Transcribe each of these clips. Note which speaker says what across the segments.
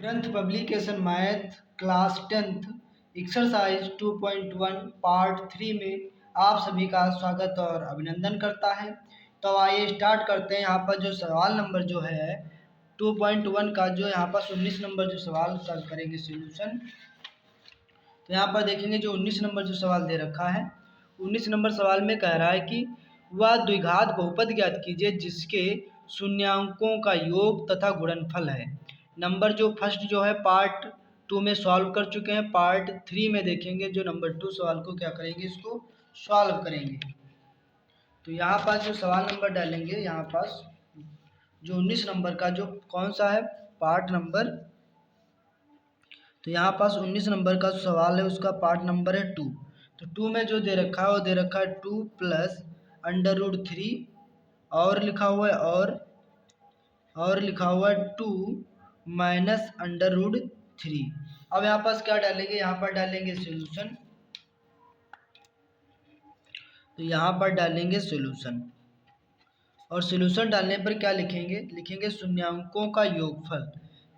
Speaker 1: ग्रंथ publication math class 10th exercise 2.1 part 3 में आप सभी का स्वागत और अभिनंदन करता है। तो आइए स्टार्ट करते हैं। यहाँ पर जो सवाल नंबर जो है 2.1 का जो यहाँ पर 19 नंबर जो सवाल सॉल्व करेंगे सॉल्यूशन। तो यहाँ पर देखेंगे जो 19 नंबर जो सवाल दे रखा है, 19 नंबर सवाल में कह रहा है कि वह द्विघात बहुपद ज्ञात कीजिए जिसके शून्यांकों का योग तथा गुणनफल है। नंबर जो फर्स्ट जो है पार्ट 2 में सॉल्व कर चुके हैं, पार्ट 3 में देखेंगे जो नंबर 2 सवाल को क्या करेंगे, इसको सॉल्व करेंगे। तो यहाँ पर जो सवाल नंबर डालेंगे, यहाँ पास जो 19 नंबर का जो कौन सा है पार्ट नंबर, तो यहाँ पास 19 नंबर का सवाल है उसका पार्ट नंबर है 2। तो 2 में जो दे रखा है वो दे रखा है 2 प्लस √3 और लिखा हुआ है और लिखा हुआ है 2 माइनस √3। अब यहाँ पास क्या डालेंगे, यहाँ पर डालेंगे सॉल्यूशन। तो यहाँ पर डालेंगे सॉल्यूशन और सॉल्यूशन डालने पर क्या लिखेंगे, लिखेंगे शून्यांकों का योगफल।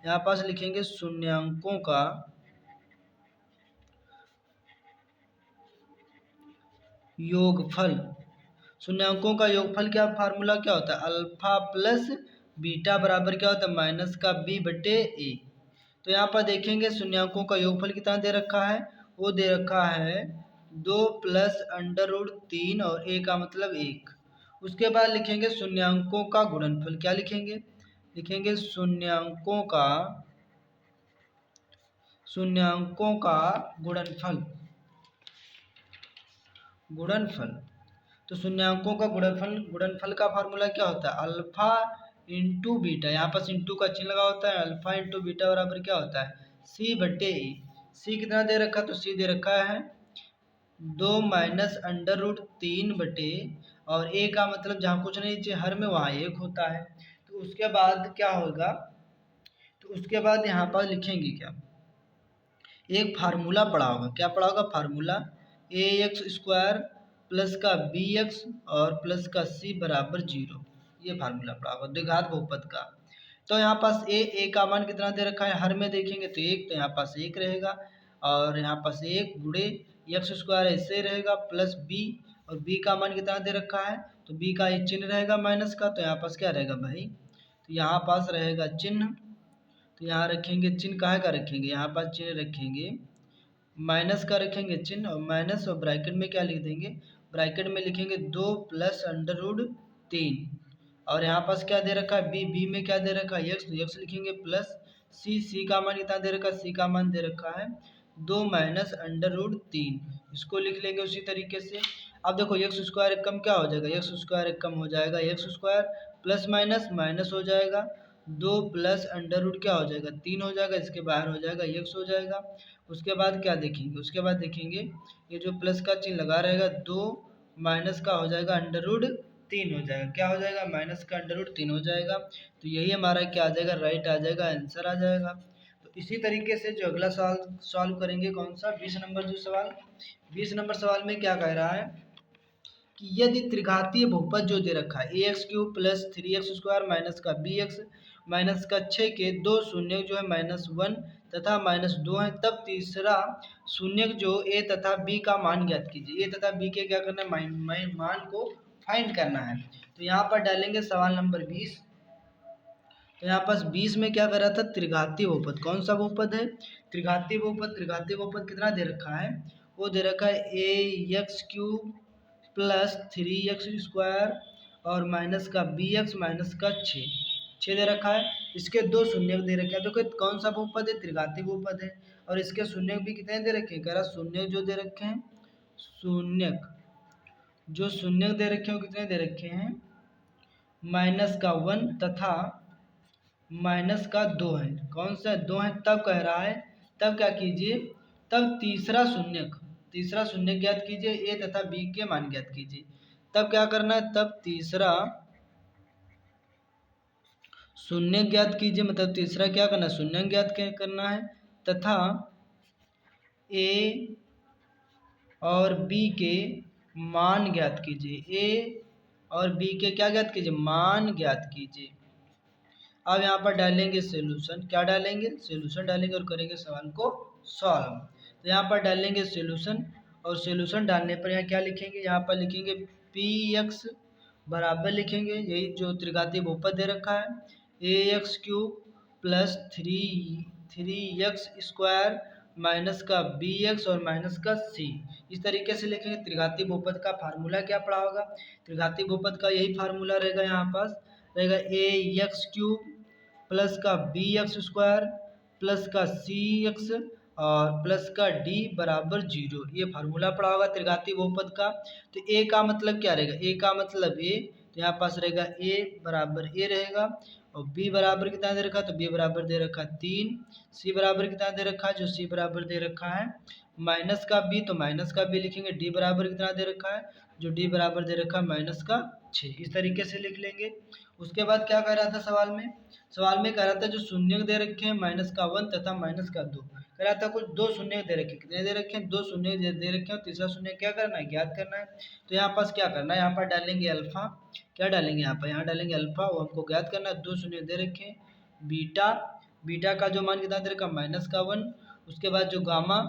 Speaker 1: यहाँ पास लिखेंगे शून्यांकों का योगफल। शून्यांकों का योगफल क्या फार्मूला क्या होता है, अल्फा प्लस बीटा बराबर क्या होता है माइनस का बी बटे ए। तो यहाँ पर देखेंगे शून्यांकों का योगफल कितना दे रखा है, वो दे रखा है 2 प्लस √3 और ए का मतलब 1। उसके बाद लिखेंगे शून्यांकों का गुणनफल। क्या लिखेंगे, लिखेंगे शून्यांकों का गुणनफल। तो शून्यांकों का गुणनफल का फार्मूला क्या होता है, अल्फा इंटू बीटा। यहाँ पर इंटू का चिन्ह लगा होता है, अल्फा इंटू बीटा बराबर क्या होता है सी बटे ए। सी कितना दे रखा है, तो सी दे रखा है 2 माइनस √3 बटे, और ए का मतलब जहाँ कुछ नहीं चाहिए हर में वहाँ 1 होता है। तो उसके बाद क्या होगा, तो उसके बाद यहाँ पर लिखेंगे क्या, एक फार्मूला पढ़ा होगा। क्या पढ़ा होगा, फार्मूला ax² प्लस का bx और प्लस का c बराबर 0। ये फार्मूला पढ़ा होगा द्विघात बहुपद का। तो यहाँ पास a का मान कितना दे रखा है, हर में देखेंगे तो 1, तो यहाँ पास 1 रहेगा और यहाँ पास 1 गुणे x² ऐसे रहेगा प्लस b, और b का मान कितना दे रखा है, तो b का एक चिन्ह रहेगा माइनस का, तो यहाँ पास क्या रहेगा भाई, तो यहाँ पास रहेगा चिन्ह। तो यहाँ रखेंगे चिन्ह, काहे का रखेंगे, यहाँ पास चिन्ह रखेंगे माइनस का रखेंगे चिन्ह, और माइनस और ब्रैकेट में क्या लिख देंगे, ब्रैकेट में लिखेंगे 2 प्लस √3, और यहाँ पास क्या दे रखा है बी में क्या दे रखा है x, तो x लिखेंगे प्लस सी का मान कितना दे रखा है, सी का मान दे रखा है 2 माइनस √3। इसको लिख लेंगे उसी तरीके से। अब देखो x² एक कम क्या हो जाएगा, x² एक कम हो जाएगा, x² प्लस माइनस माइनस हो जाएगा, 2 प्लस √ क्या हो जाएगा 3 हो जाएगा, इसके बाहर हो जाएगा x हो जाएगा। उसके बाद क्या देखेंगे, उसके बाद देखेंगे ये जो प्लस का चिन्ह लगा रहेगा 2 माइनस का हो जाएगा √3 हो जाएगा, क्या हो जाएगा माइनस का √3 हो जाएगा। तो यही हमारा क्या आ जाएगा, राइट आ जाएगा, आंसर आ जाएगा। तो इसी तरीके से जो अगला सवाल सॉल्व करेंगे कौन सा 20 नंबर जो सवाल, 20 नंबर सवाल में क्या कह रहा है कि यदि त्रिघातीय बहुपद जो दे रखा है ax³ प्लस 3x² माइनस का bx माइनस का 6 के दो शून्य जो है -1 तथा -2 है, तब तीसरा शून्य जो a तथा b का मान ज्ञात कीजिए। a तथा b के क्या करना है, मान को फाइंड करना है। तो यहाँ पर डालेंगे सवाल नंबर 20। तो यहाँ पास 20 में क्या कर रहा था, त्रिघातीय बहुपद। कौन सा बहुपद है, त्रिघातीय बहुपद। त्रिघातीय बहुपद कितना दे रखा है, वो दे रखा है ax³ प्लस 3x² और माइनस का bx माइनस का 6 दे रखा है। इसके दो शून्य दे रखे हैं, तो कौन सा बहुपद है, त्रिघातीय बहुपद है। और इसके शून्य भी कितने दे रखे हैं, कह रहा शून्य जो दे रखे हैं, शून्य जो शून्य दे रखे हैं कितने दे रखे हैं -1 तथा -2 है। कौन सा 2 है, तब कह रहा है, तब क्या कीजिए, तब तीसरा शून्य ज्ञात कीजिए, ए तथा बी के मान ज्ञात कीजिए। तब क्या करना है, तब तीसरा शून्य ज्ञात कीजिए, मतलब तीसरा क्या करना है, शून्य ज्ञात करना है, तथा ए और बी के मान ज्ञात कीजिए। ए और बी के क्या ज्ञात कीजिए, मान ज्ञात कीजिए। अब यहाँ पर डालेंगे सोल्यूशन, क्या डालेंगे, सोल्यूशन डालेंगे और करेंगे सवाल को सॉल्व। तो यहाँ पर डालेंगे सोल्यूशन और सोल्यूशन डालने पर यहाँ क्या लिखेंगे, यहाँ पर लिखेंगे पी एक्स बराबर लिखेंगे, यही जो त्रिघातीय बहुपद दे रखा है, A X cube plus three X square minus का बी एक्स और माइनस का सी। इस तरीके से लिखेंगे। त्रिघातीय बहुपद का फार्मूला क्या पड़ा होगा, त्रिघातीय बहुपद का यही फार्मूला रहेगा, यहाँ पास रहेगा ए एक्स क्यूब प्लस का बी एक्स स्क्वायर प्लस का सी एक्स और प्लस का डी बराबर 0। ये फार्मूला पड़ा होगा त्रिघातीय बहुपद का। तो ए का मतलब क्या रहेगा, ए का मतलब ए, तो यहाँ पास रहेगा ए बराबर ए रहेगा और बी बराबर कितना दे रखा है, तो बी बराबर दे रखा है 3, सी बराबर कितना दे रखा है, जो सी बराबर दे रखा है माइनस का बी, तो माइनस का बी लिखेंगे, डी बराबर कितना दे रखा है, जो डी बराबर दे रखा है माइनस का 6। इस तरीके से लिख लेंगे। उसके बाद क्या कह रहा था सवाल में, सवाल में कह रहा था जो शून्य दे रखे हैं माइनस का 1 तथा माइनस का 2, कह रहा था कुछ दो शून्य दे रखे, कितने दे रखे हैं, दो शून्य दे रखे हैं, तीसरा शून्य क्या करना है, ज्ञात करना है। तो यहाँ पास क्या करना है, यहाँ पर डालेंगे अल्फा, क्या डालेंगे यहाँ डालेंगे अल्फा, वो हमको ज्ञात करना है। दो शून्य दे रखे हैं, बीटा, बीटा का जो मान कितना दे रखा है माइनस का 1। उसके बाद जो गामा,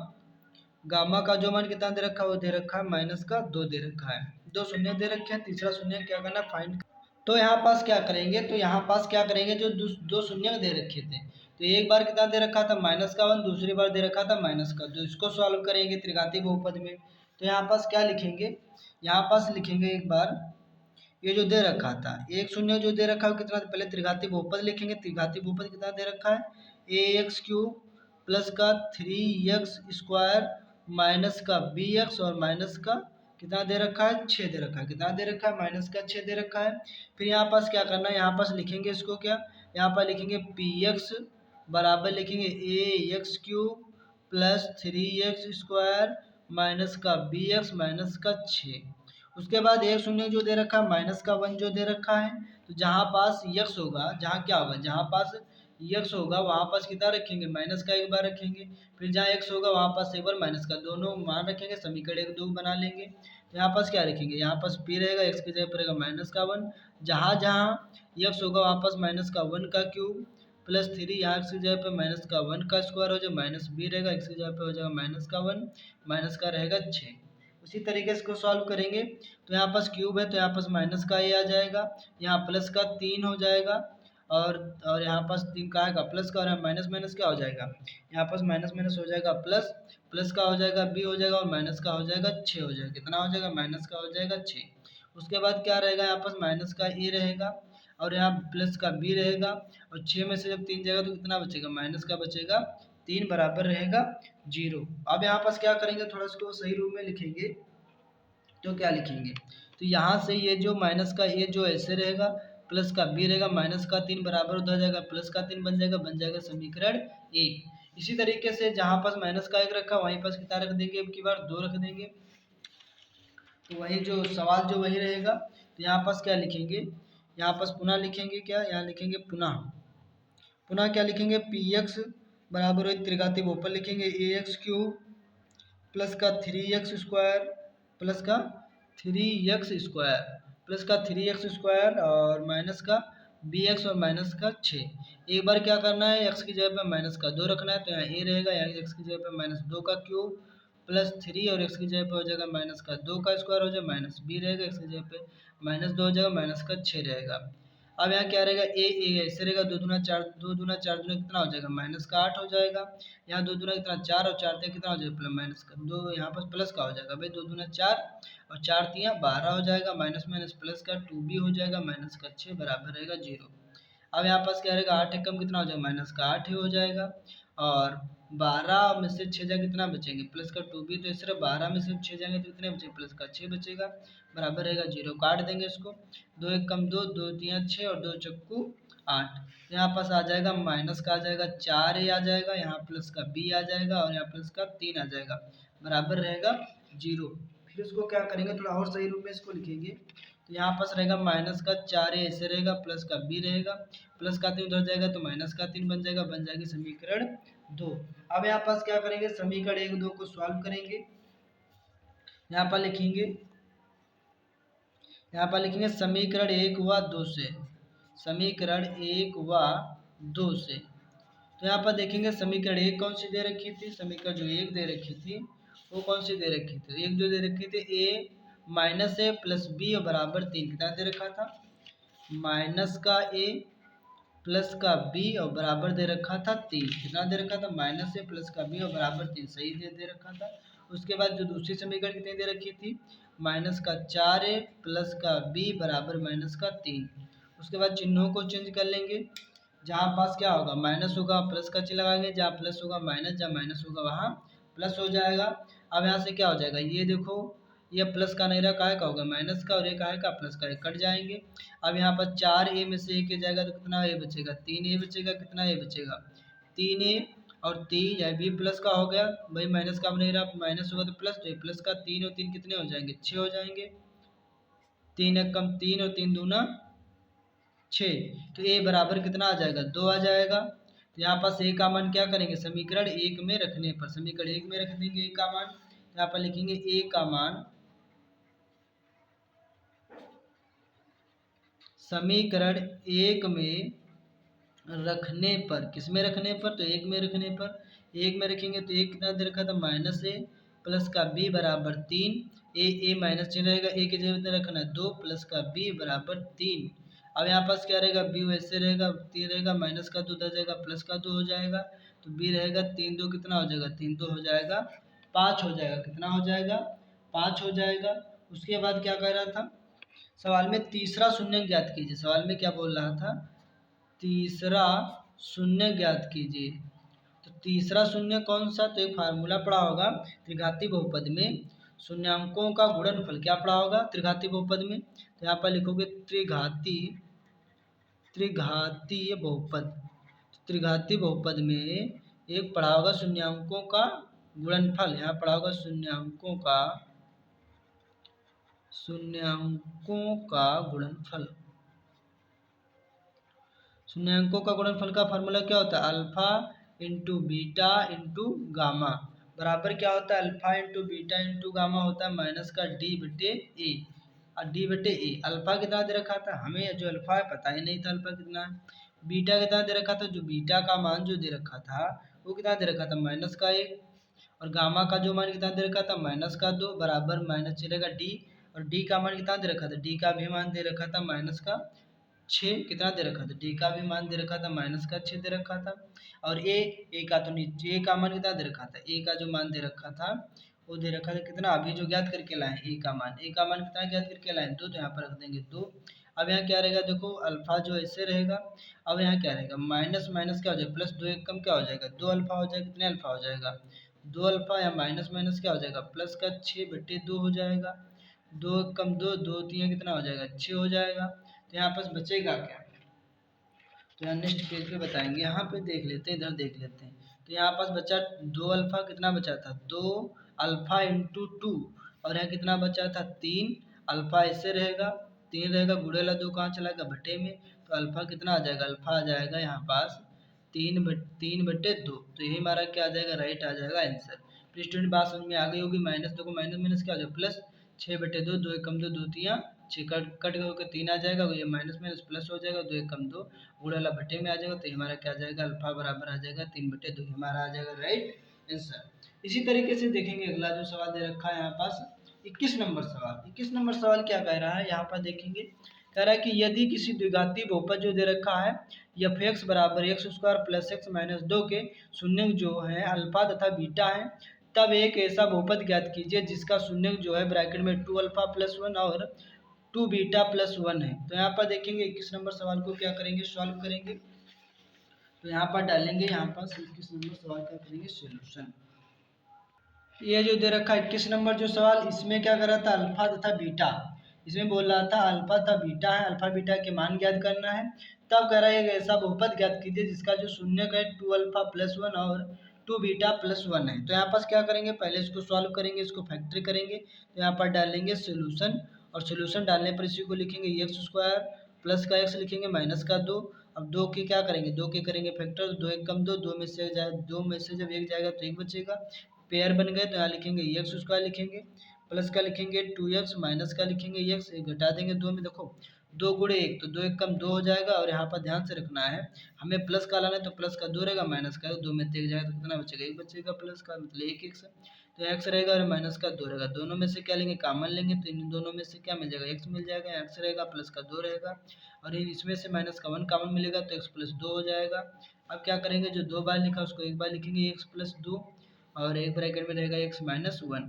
Speaker 1: गामा का जो मान कितना दे रखा है, वो दे रखा है माइनस का 2 दे रखा है। दो शून्य दे रखे हैं, तीसरा शून्य क्या करना है, फाइंड। तो यहाँ पास क्या करेंगे, तो यहाँ पास क्या करेंगे, जो दो शून्य दे रखे थे, तो एक बार कितना दे रखा था माइनस का 1, दूसरी बार दे रखा था माइनस का 2, इसको सॉल्व करेंगे त्रिघातीय बहुपद में। तो यहाँ पास क्या लिखेंगे, यहाँ पास लिखेंगे एक बार ये जो दे रखा था एक शून्य जो दे रखा है कितना, पहले त्रिघातीय बहुपद लिखेंगे। त्रिघातीय बहुपद कितना दे रखा है, ए एक्स क्यूब प्लस का 3x स्क्वायर माइनस का बी एक्स और माइनस का कितना दे रखा है, 6 दे रखा है, कितना दे रखा है, माइनस का 6 दे रखा है। फिर यहाँ पास क्या करना है, यहाँ पास लिखेंगे इसको क्या, यहाँ पर लिखेंगे पी एक्स बराबर लिखेंगे A X cube plus 3x square minus का बी एक्स माइनस का 6। उसके बाद एक शून्य जो दे रखा है माइनस का 1 जो दे रखा है, तो जहाँ पास यक्स होगा, जहाँ क्या होगा, जहाँ पास यक्स होगा वहाँ पास कितना रखेंगे, माइनस का एक बार रखेंगे। फिर जहाँ एक्स होगा वहाँ पास एक बार माइनस का, दोनों मान रखेंगे, समीकरण एक दो बना लेंगे। तो यहाँ पास क्या रखेंगे, यहाँ पास पी रहेगा, एक्स की जगह पर रहेगा माइनस का 1, जहाँ जहाँ यक्स होगा वहाँ पास माइनस का 1 का क्यूब प्लस 3, यहाँ एक्स की जगह पे माइनस का 1 का स्क्वायर हो जाए, माइनस बी रहेगा, एक्स की जगह पे हो जाएगा माइनस का 1, माइनस का रहेगा 6। उसी तरीके से इसको सॉल्व करेंगे। तो यहाँ पास क्यूब है तो यहाँ पास माइनस का ए आ जाएगा, यहाँ प्लस का 3 हो जाएगा और यहाँ पास 3 का आएगा प्लस का, और यहाँ माइनस माइनस क्या हो जाएगा, यहाँ पास माइनस माइनस हो जाएगा प्लस, प्लस का हो जाएगा बी हो जाएगा और माइनस का हो जाएगा 6 हो जाएगा, कितना हो जाएगा, माइनस का हो जाएगा 6। उसके बाद क्या रहेगा, यहाँ पास माइनस का ए रहेगा और यहाँ प्लस का बी रहेगा और 6 में से जब 3 जाएगा तो कितना बचेगा, माइनस का बचेगा 3 बराबर रहेगा 0। अब यहाँ पास क्या करेंगे, थोड़ा इसको सही रूप में लिखेंगे। तो क्या लिखेंगे, तो यहाँ से ये जो माइनस का ए जो ऐसे रहेगा, प्लस का बी रहेगा, माइनस का 3 बराबर उधर जाएगा, प्लस का 3 बन जाएगा समीकरण 1। इसी तरीके से जहाँ पास माइनस का 1 रखा वहीं पास कितना रख देंगे, अब की बार 2 रख देंगे, तो वही जो सवाल जो वही रहेगा। तो यहाँ पास क्या लिखेंगे, यहाँ पास पुनः लिखेंगे, क्या यहाँ लिखेंगे पुनः, पुनः क्या लिखेंगे, पी एक्स बराबर वही त्रिघातीय बहुपद लिखेंगे, ए एक्स क्यूब प्लस का 3x स्क्वायर प्लस का 3x स्क्वायर प्लस का 3x स्क्वायर और माइनस का बी एक्स और माइनस का 6। एक बार क्या करना है, एक्स की जगह पे माइनस का 2 रखना है, तो यहाँ ए रहेगा, यहाँ एक्स की जगह पे माइनस 2 का क्यूब प्लस 3 और एक्स की जगह पे हो जाएगा माइनस का 2 का स्क्वायर हो जाएगा, माइनस बी रहेगा, एक्स की जगह पे माइनस 2 हो जाएगा, माइनस का 6 रहेगा। अब यहाँ क्या रहेगा, ए ऐसे रहेगा, 2 दूना 4, 2 दूना 4 दूना कितना हो जाएगा, माइनस का 8 हो जाएगा। यहाँ 2 दूना कितना 4 और 4 तीन कितना हो जाएगा, प्लस माइनस का 2, यहाँ पर प्लस का हो जाएगा भाई, 2 दूना 4 और 4 तीन 12 हो जाएगा, माइनस माइनस प्लस का 2 भी हो जाएगा, माइनस का 6 बराबर रहेगा 0। अब यहाँ पास क्या रहेगा, 8 एकम कितना हो जाएगा, माइनस का 8 ही हो जाएगा और 12 में से 6 जाएगा कितना बचेंगे, प्लस का 2 भी, तो इस तरह 12 में से 6 जाएंगे तो कितने बचेंगे, प्लस का 6 बचेगा, बराबर रहेगा 0। काट देंगे इसको, 2 एक कम 2, 2 तीन 6 और 2 चक्कू 8। यहाँ पास आ जाएगा माइनस का आ जाएगा 4 ए आ जाएगा, यहाँ प्लस का बी आ जाएगा और यहाँ प्लस का 3 आ जाएगा, बराबर रहेगा 0। फिर इसको क्या करेंगे, थोड़ा और सही रूप में इसको लिखेंगे। तो यहाँ पास रहेगा माइनस का 4 ए ऐसे रहेगा, प्लस का बी रहेगा, प्लस का 3 उधर जाएगा तो माइनस का 3 बन जाएगा, बन जाएगी समीकरण 2। अब यहाँ पास क्या करेंगे, समीकरण 1 2 को सॉल्व करेंगे। यहाँ पर लिखेंगे, यहाँ पर लिखेंगे समीकरण 1 व 2 से, समीकरण 1 व 2 से। तो यहाँ पर देखेंगे समीकरण एक कौन सी दे रखी थी, समीकरण जो एक दे रखी थी वो कौन सी दे रखी थी, एक जो दे रखी थी ए माइनस ए प्लस बी और बराबर 3, कितना दे रखा था, माइनस का ए प्लस का बी और बराबर दे रखा था 3, कितना दे रखा था, माइनस ए प्लस का बी और बराबर 3, सही दे रखा था। उसके बाद जो दूसरी समीकरण कितनी दे रखी थी, माइनस का 4a प्लस का बी बराबर माइनस का 3। उसके बाद चिन्हों को चेंज कर लेंगे, जहाँ पास क्या होगा माइनस होगा प्लस का चिन्ह लगाएंगे, जहाँ प्लस होगा माइनस, जहाँ माइनस होगा वहाँ प्लस हो जाएगा। अब यहाँ से क्या हो जाएगा, ये देखो ये प्लस का नहीं रहा, काहे का होगा माइनस का, और ये काहे का प्लस का, कट जाएंगे। अब यहाँ पर 4a में से एक जाएगा तो कितना a बचेगा, 3a बचेगा, कितना a बचेगा 3a, और 3 या बी प्लस का हो गया, भाई माइनस का अब नहीं रहा, माइनस होगा तो प्लस, तो प्लस का 3 और 3 कितने हो जाएंगे, 6 हो जाएंगे, 3 एक कम 3 और 3 दूना 6, तो ए बराबर कितना आ जाएगा 2 आ जाएगा। तो यहाँ पास ए का मान क्या करेंगे, समीकरण एक में रखने पर, समीकरण एक में रख देंगे ए का मान, यहाँ पर लिखेंगे ए का मान समीकरण एक में रखने पर, किस में रखने पर, तो एक में रखने पर, एक में रखेंगे तो एक कितना दे रखा था माइनस ए प्लस का बी बराबर 3, ए माइनस चिन्ह रहेगा, ए की जगह रखना है 2 प्लस का बी बराबर 3। अब यहाँ पास क्या रहेगा, बी वैसे रहेगा 3 रहेगा, माइनस का 2 उधर जाएगा, प्लस का 2 हो जाएगा, तो बी रहेगा 3 2 कितना हो जाएगा, 3 2 हो जाएगा 5 हो जाएगा, कितना हो जाएगा 5 हो जाएगा। उसके बाद क्या कह रहा था, सवाल में तीसरा शून्य ज्ञात कीजिए, सवाल में क्या बोल रहा था, तीसरा शून्य ज्ञात कीजिए। तो तीसरा शून्य कौन सा, तो एक फार्मूला पढ़ा होगा त्रिघाती बहुपद में शून्यांकों का गुणनफल, क्या पढ़ा होगा त्रिघाती बहुपद में, तो यहाँ पर लिखोगे त्रिघातीय बहुपद, त्रिघाती बहुपद में एक पढ़ा होगा शून्यांकों का गुणनफल, यहाँ पढ़ा होगा शून्यांकों का गुणनफल। शून्यांकों का गुणनफल का फार्मूला क्या होता है, alpha into beta into gamma बराबर क्या होता है, alpha into beta into gamma होता है माइनस का डी बटे ए, और डी बटे ए। अल्फा कितना दे रखा था हमें, जो अल्फा है पता ही नहीं था अल्फा कितना है, बीटा कितना दे रखा था, जो बीटा का मान जो दे रखा था वो कितना दे रखा था माइनस का 1, और गामा का जो मान कितना दे रखा था माइनस का 2 बराबर माइनस चलेगा डी, और डी का मान कितना दे रखा था, डी का भी मान दे रखा था माइनस का 6, कितना दे रखा था, डी का भी मान दे रखा था माइनस का 6 दे रखा था, और ए का तो नीचे ए का मान कितना दे रखा था, ए का जो मान दे रखा था वो दे रखा था कितना, अभी जो ज्ञात करके लाए ए का मान कितना ज्ञात करके लाए 2, तो यहाँ पर रख देंगे 2। अब यहाँ क्या रहेगा, देखो अल्फा जो ऐसे रहेगा, अब यहाँ क्या रहेगा माइनस माइनस क्या हो जाएगा प्लस, 2 एक कम क्या हो जाएगा 2 अल्फा हो जाएगा, कितने अल्फा हो जाएगा 2 अल्फा, या माइनस माइनस क्या हो जाएगा प्लस का 6 बटे 2 हो जाएगा, 2 एक कम 2, 2 3 कितना हो जाएगा 6 हो जाएगा। तो यहाँ पास बचेगा क्या, तो यहाँ नेक्स्ट पेज पे बताएंगे, यहाँ पे देख लेते हैं, इधर देख लेते हैं। तो यहाँ पास बचा 2 अल्फा, कितना बचा था 2 अल्फा इंटू 2, और यहाँ कितना बचा था 3 अल्फा, ऐसे रहेगा 3 रहेगा, गुड़ेला 2 कहाँ चला गया बटे में, तो अल्फा कितना आ जाएगा, अल्फा आ जाएगा यहाँ पास 3 बटे 2, तो यही हमारा क्या आ जाएगा, राइट आ जाएगा आंसर। तो स्टूडेंट बात समझ में आ गई होगी, माइनस देखो माइनस माइनस क्या हो जाएगा प्लस, 6 बटे 2, 2 एक कम 2, 2 तिया 6 कट होकर 3 आ जाएगा, ये माइनस माइनस प्लस हो जाएगा, 2 एक कम 2 गुणा भट्टे में आ जाएगा, तो हमारा क्या आ जाएगा अल्फा बराबर आ जाएगा 3 बटे 2, हमारा आ जाएगा राइट आंसर। इसी तरीके से देखेंगे अगला जो सवाल दे रखा है यहाँ पास 21 नंबर सवाल। 21 नंबर सवाल क्या कह रहा है, यहाँ पर देखेंगे कह रहा है कि यदि किसी द्विघाती बहुपद जो दे रखा है एफ एक्स बराबर x square plus x minus 2 के शून्य जो है अल्फा तथा बीटा है, तब एक ऐसा बहुपद ज्ञात कीजिए जिसका शून्य जो है ब्रैकेट में 2 अल्फा प्लस 1 और 2 बीटा प्लस 1 है। तो यहाँ पर देखेंगे 21 नंबर सवाल को क्या करेंगे, सॉल्व करेंगे। तो यहाँ पर डालेंगे, यहाँ पर 21 नंबर सवाल का करेंगे सोल्यूशन। ये जो दे रखा है 21 नंबर जो सवाल, इसमें क्या कर रहा था अल्फा तथा बीटा, इसमें बोल रहा था अल्फा तथा बीटा है, अल्फा बीटा के मान ज्ञात करना है। तब कह रहा है ऐसा बहुपद ज्ञात कीजिए जिसका जो शून्य का 2 अल्फा प्लस 1 और 2 बीटा प्लस 1 है। तो यहाँ पास क्या करेंगे, पहले इसको सॉल्व करेंगे, इसको फैक्टरी करेंगे। तो यहाँ पर डालेंगे सोल्यूशन, और सोल्यूशन डालने पर इसी को लिखेंगे एक्स स्क्वायर प्लस का एक्स लिखेंगे माइनस का 2। अब 2 के क्या करेंगे, 2 के करेंगे फैक्टर, 2 एक कम 2, 2 में से जब एक जाएगा तो एक बचेगा, पेयर बन गए। तो यहाँ लिखेंगे एक्स स्क्वायर लिखेंगे प्लस का लिखेंगे 2x माइनस का लिखेंगे एक्स, घटा देंगे 2 में, देखो दो गुणे एक, तो दो एक कम दो हो जाएगा। और यहाँ पर ध्यान से रखना है, हमें प्लस का लाना है तो प्लस का दो रहेगा, माइनस का दो में से एक जाएगा तो कितना बचेगा, एक बचेगा प्लस का, मतलब एक एक्स। तो एक्स रहेगा और माइनस का दो रहेगा, दोनों में से क्या लेंगे, कॉमन लेंगे, तो इन दोनों में से क्या मिल जाएगा, एक्स मिल जाएगा, एक्स रहेगा प्लस का दो रहेगा, और इसमें से माइनस का वन कॉमन मिलेगा तो एक्स प्लस दो हो जाएगा। अब क्या करेंगे, जो दो बार लिखा उसको एक बार लिखेंगे, एक्स प्लस दो, और एक ब्रैकेट में रहेगा एक्स माइनस वन।